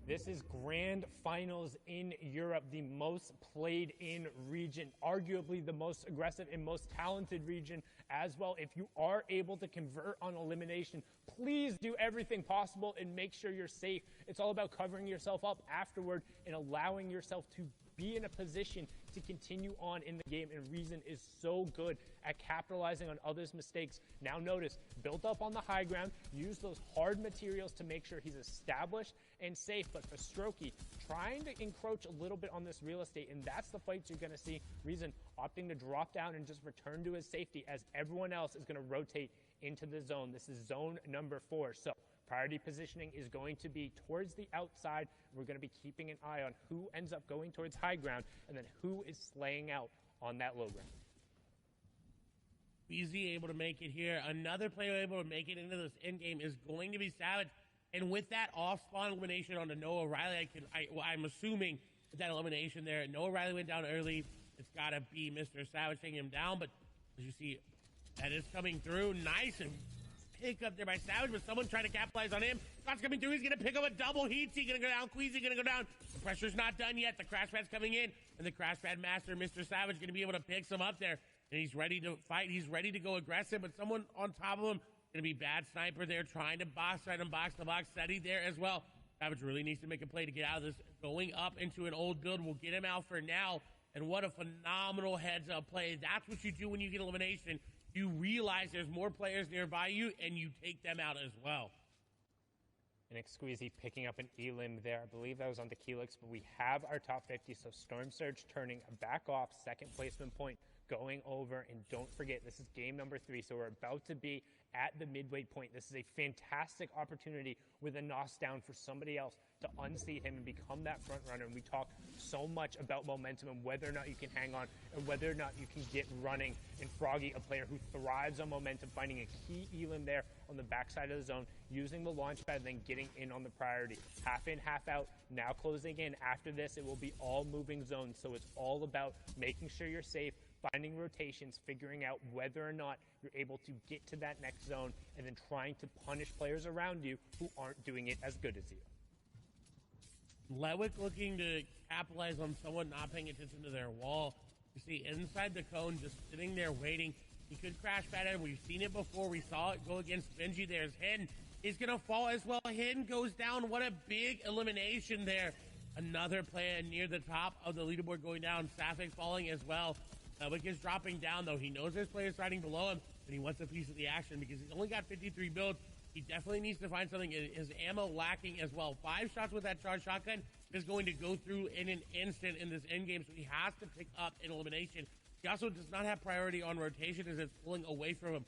This is grand finals in Europe, the most played in region, arguably the most aggressive and most talented region as well. If you are able to convert on elimination, please do everything possible and make sure you're safe. It's all about covering yourself up afterward and allowing yourself to be in a position to continue on in the game, and Reason is so good at capitalizing on others' mistakes. Now notice, built up on the high ground, use those hard materials to make sure he's established and safe, but for Strokey, trying to encroach a little bit on this real estate, and that's the fights you're going to see. Reason opting to drop down and just return to his safety as everyone else is going to rotate into the zone. This is zone number 4, so priority positioning is going to be towards the outside. We're going to be keeping an eye on who ends up going towards high ground and then who is slaying out on that low ground. Easy able to make it here. Another player able to make it into this end game is going to be Savage. And with that off-spawn elimination on the Noah Riley, I'm assuming with that elimination there, Noah Riley went down early. It's got to be Mr. Savage taking him down. But as you see, that is coming through. Nice and pick up there by Savage, but someone trying to capitalize on him. Shots coming through. He's going to pick up a double. Heat's going to go down. Queasy going to go down. The pressure's not done yet. The crash pad's coming in, and the crash pad master, Mr. Savage, going to be able to pick some up there. And he's ready to fight. He's ready to go aggressive, but someone on top of him, going to be Bad Sniper there, trying to box right and box the box. Seti there as well. Savage really needs to make a play to get out of this. Going up into an old build will get him out for now. And what a phenomenal heads-up play. That's what you do when you get elimination. You realize there's more players nearby you, and you take them out as well. And Exqueezy picking up an Elim there. I believe that was on the Keelix, but we have our top 50, so Storm Surge turning back off. Second placement point going over, and don't forget, this is game number 3, so we're about to be at the midway point. This is a fantastic opportunity with a NOS down for somebody else to unseat him and become that front runner. And we talk so much about momentum and whether or not you can hang on and whether or not you can get running. And Froggy, a player who thrives on momentum, finding a key elim there on the backside of the zone, using the launch pad, and then getting in on the priority. Half in, half out, now closing in. After this, it will be all moving zones, so it's all about making sure you're safe, finding rotations, figuring out whether or not you're able to get to that next zone, and then trying to punish players around you who aren't doing it as good as you. Lewick looking to capitalize on someone not paying attention to their wall. You see inside the cone, just sitting there waiting. He could crash pad him. We've seen it before. We saw it go against Benji. There's Hidden. He's going to fall as well. Hidden goes down. What a big elimination there. Another player near the top of the leaderboard going down. Safik falling as well. Lewick is dropping down, though. He knows there's players riding below him, and he wants a piece of the action because he's only got 53 builds. He definitely needs to find something. His ammo lacking as well. 5 shots with that charged shotgun is going to go through in an instant in this end game, so he has to pick up an elimination. He also does not have priority on rotation as it's pulling away from him.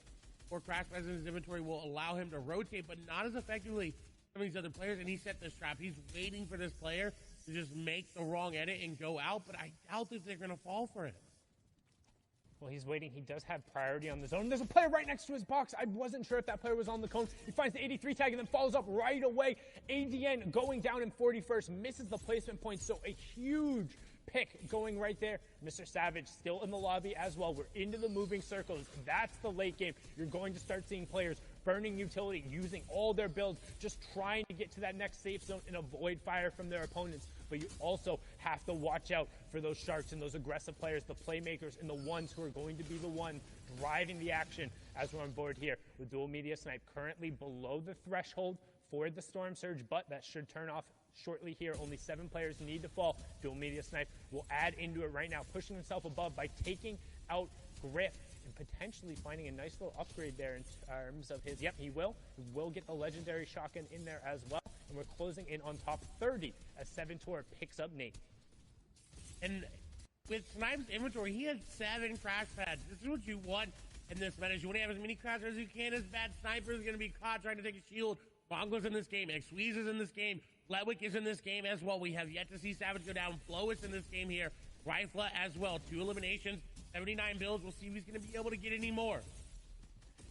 Or crash pads in his inventory will allow him to rotate, but not as effectively as some of these other players, and he set this trap. He's waiting for this player to just make the wrong edit and go out, but I doubt that they're going to fall for it. Well, he's waiting. He does have priority on the zone. There's a player right next to his box. I wasn't sure if that player was on the cone. He finds the 83 tag and then follows up right away. ADN going down in 41st, misses the placement point, so a huge pick going right there. Mr. Savage still in the lobby as well. We're into the moving circles. That's the late game. You're going to start seeing players burning utility, using all their builds, just trying to get to that next safe zone and avoid fire from their opponents. But you also have to watch out for those sharks and those aggressive players, the playmakers, and the ones who are going to be the ones driving the action as we're on board here with Dual Media Snipe currently below the threshold for the Storm Surge, but that should turn off shortly here. Only 7 players need to fall. Dual Media Snipe will add into it right now, pushing himself above by taking out Griff and potentially finding a nice little upgrade there in terms of his, yep, he will get the legendary shotgun in there as well. And we're closing in on top 30 as 7-Tor picks up Nate. And with Snipe's inventory, he had 7 crash pads. This is what you want in this meta. You want to have as many crash pads as you can. As bad Sniper is going to be caught trying to take a shield. Bongo's in this game. Xweeze is in this game. Lewick is in this game as well. We have yet to see Savage go down. Flo is in this game here. Rifla as well. 2 eliminations, 79 builds. We'll see if he's going to be able to get any more.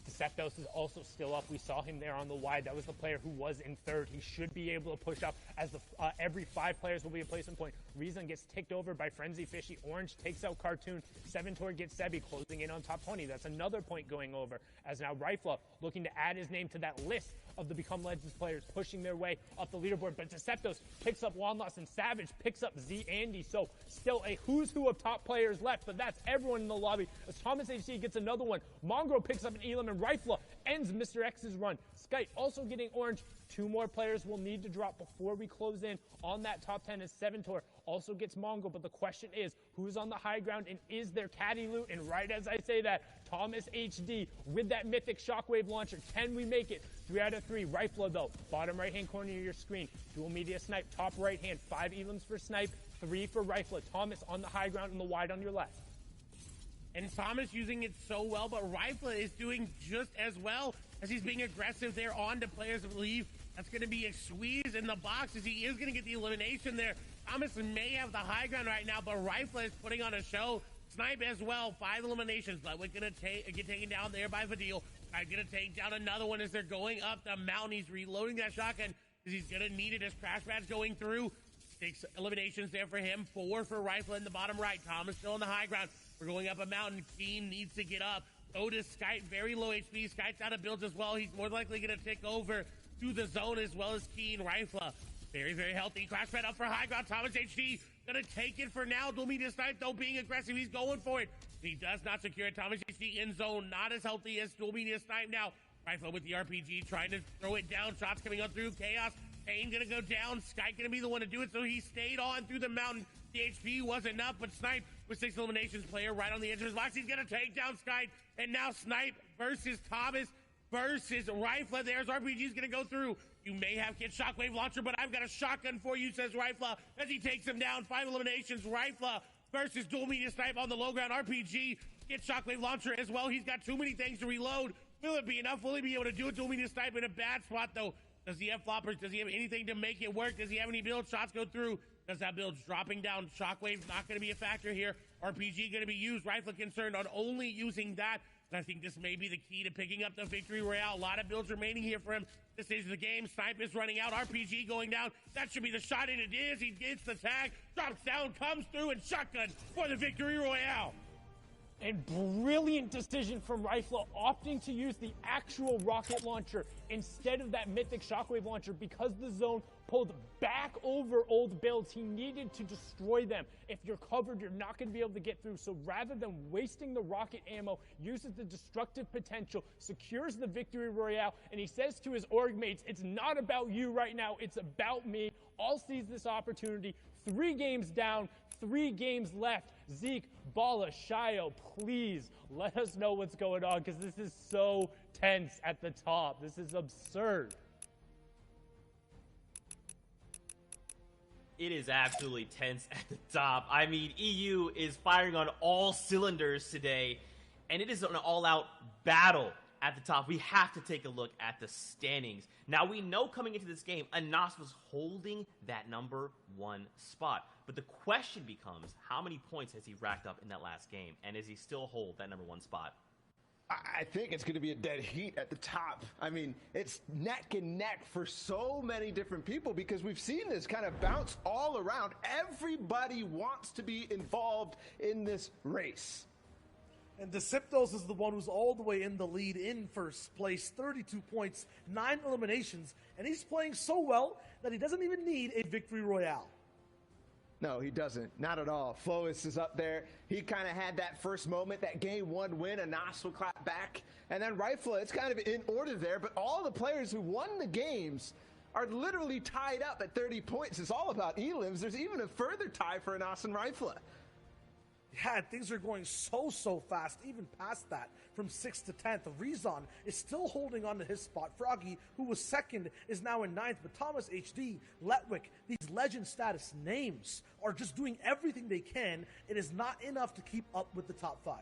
Deceptos is also still up. We saw him there on the wide. That was the player who was in 3rd. He should be able to push up as every 5 players will be a placement point. Reason gets ticked over by Frenzy Fishy. Orange takes out Cartoon. 7-Tor gets Sebi, closing in on top 20. That's another point going over as now Rifla looking to add his name to that list of the Become Legends players pushing their way up the leaderboard. But Deceptos picks up Wanloss and Savage picks up Z Andy. So still a who's who of top players left, but that's everyone in the lobby as Thomas HC gets another one. Mongrel picks up an Elam and Rifla ends Mr. X's run. Skype also getting orange. 2 more players will need to drop before we close in on that top 10 as 7-Tor also gets Mongrel. But the question is, who's on the high ground and is there caddy loot? And right as I say that, Thomas HD with that mythic shockwave launcher. Can we make it? 3 out of 3. Rifla though, bottom right hand corner of your screen. Dual Media Snipe, top right hand. 5 elims for Snipe, 3 for Rifla. Thomas on the high ground and the wide on your left. And Thomas using it so well, but Rifla is doing just as well as he's being aggressive there on to players of leave. That's going to be a squeeze in the box as he is going to get the elimination there. Thomas may have the high ground right now, but Rifla is putting on a show. Snipe as well, 5 eliminations. Ludwig going to get taken down there by Fadil. I'm going to take down another one as they're going up the mountain. He's reloading that shotgun because he's going to need it as crash pads going through. 6 eliminations there for him, 4 for Rifla in the bottom right. Thomas still on the high ground. We're going up a mountain. Keen needs to get up. Otis, Skype, very low HP. Skype's out of builds as well. He's more likely going to take over to the zone as well as Keen. Rifla, very, very healthy. Crash pad up for high ground. Thomas HD going to take it for now. Dual Media Snipe, though, being aggressive. He's going for it. He does not secure it. Thomas HD in zone. Not as healthy as Dual Media Snipe now. Rifla with the RPG trying to throw it down. Shots coming on through. Chaos. Payne going to go down. Skype going to be the one to do it, so he stayed on through the mountain. The HP wasn't enough, but Snipe with 6 eliminations, player right on the edge of his box. He's going to take down Skype, and now Snipe versus Thomas versus Rifla. There's RPG's going to go through. You may have Kid Shockwave Launcher, but I've got a shotgun for you, says Rifla, as he takes him down. 5 eliminations. Rifla versus Dual Media Snipe on the low ground. RPG get Shockwave Launcher as well. He's got too many things to reload. Will it be enough? Will he be able to do it? Will he just snipe in a bad spot, though? Does he have floppers? Does he have anything to make it work? Does he have any builds? Shots go through. Does that build dropping down? Shockwave's not going to be a factor here. RPG going to be used. Rifle concerned on only using that. And I think this may be the key to picking up the victory royale. A lot of builds remaining here for him. This is the game. Snipe is running out. RPG going down. That should be the shot, and it is. He gets the tag, drops down, comes through, and shotgun for the victory royale. And brilliant decision from Rifle, opting to use the actual rocket launcher instead of that mythic shockwave launcher because the zone pulled back over old builds. He needed to destroy them. If you're covered, you're not going to be able to get through. So rather than wasting the rocket ammo, uses the destructive potential, secures the victory royale, and he says to his org mates, it's not about you right now, it's about me. All sees this opportunity. 3 games down, 3 games left. Zeke, Bala, Shio, please let us know what's going on because this is so tense at the top. This is absurd. It is absolutely tense at the top. I mean, EU is firing on all cylinders today, and it is an all-out battle at the top. We have to take a look at the standings. Now, we know coming into this game, Anas was holding that number 1 spot. But the question becomes, how many points has he racked up in that last game? And does he still hold that number 1 spot? I think it's going to be a dead heat at the top. I mean, it's neck and neck for so many different people because we've seen this kind of bounce all around. Everybody wants to be involved in this race. And Deceptos is the one who's all the way in the lead in first place, 32 points, 9 eliminations, and he's playing so well that he doesn't even need a victory royale. No, he doesn't. Not at all. Flois is up there. He kind of had that first moment, that game 1 win. Anas will clap back. And then Rifle, it's kind of in order there. But all the players who won the games are literally tied up at 30 points. It's all about elims. There's even a further tie for Anas and Rifle. Yeah, things are going so fast, even past that. From 6th to 10th, Rezon is still holding on to his spot. Froggy, who was 2nd, is now in 9th. But Thomas HD, Letwick, these legend status names are just doing everything they can. It is not enough to keep up with the top 5.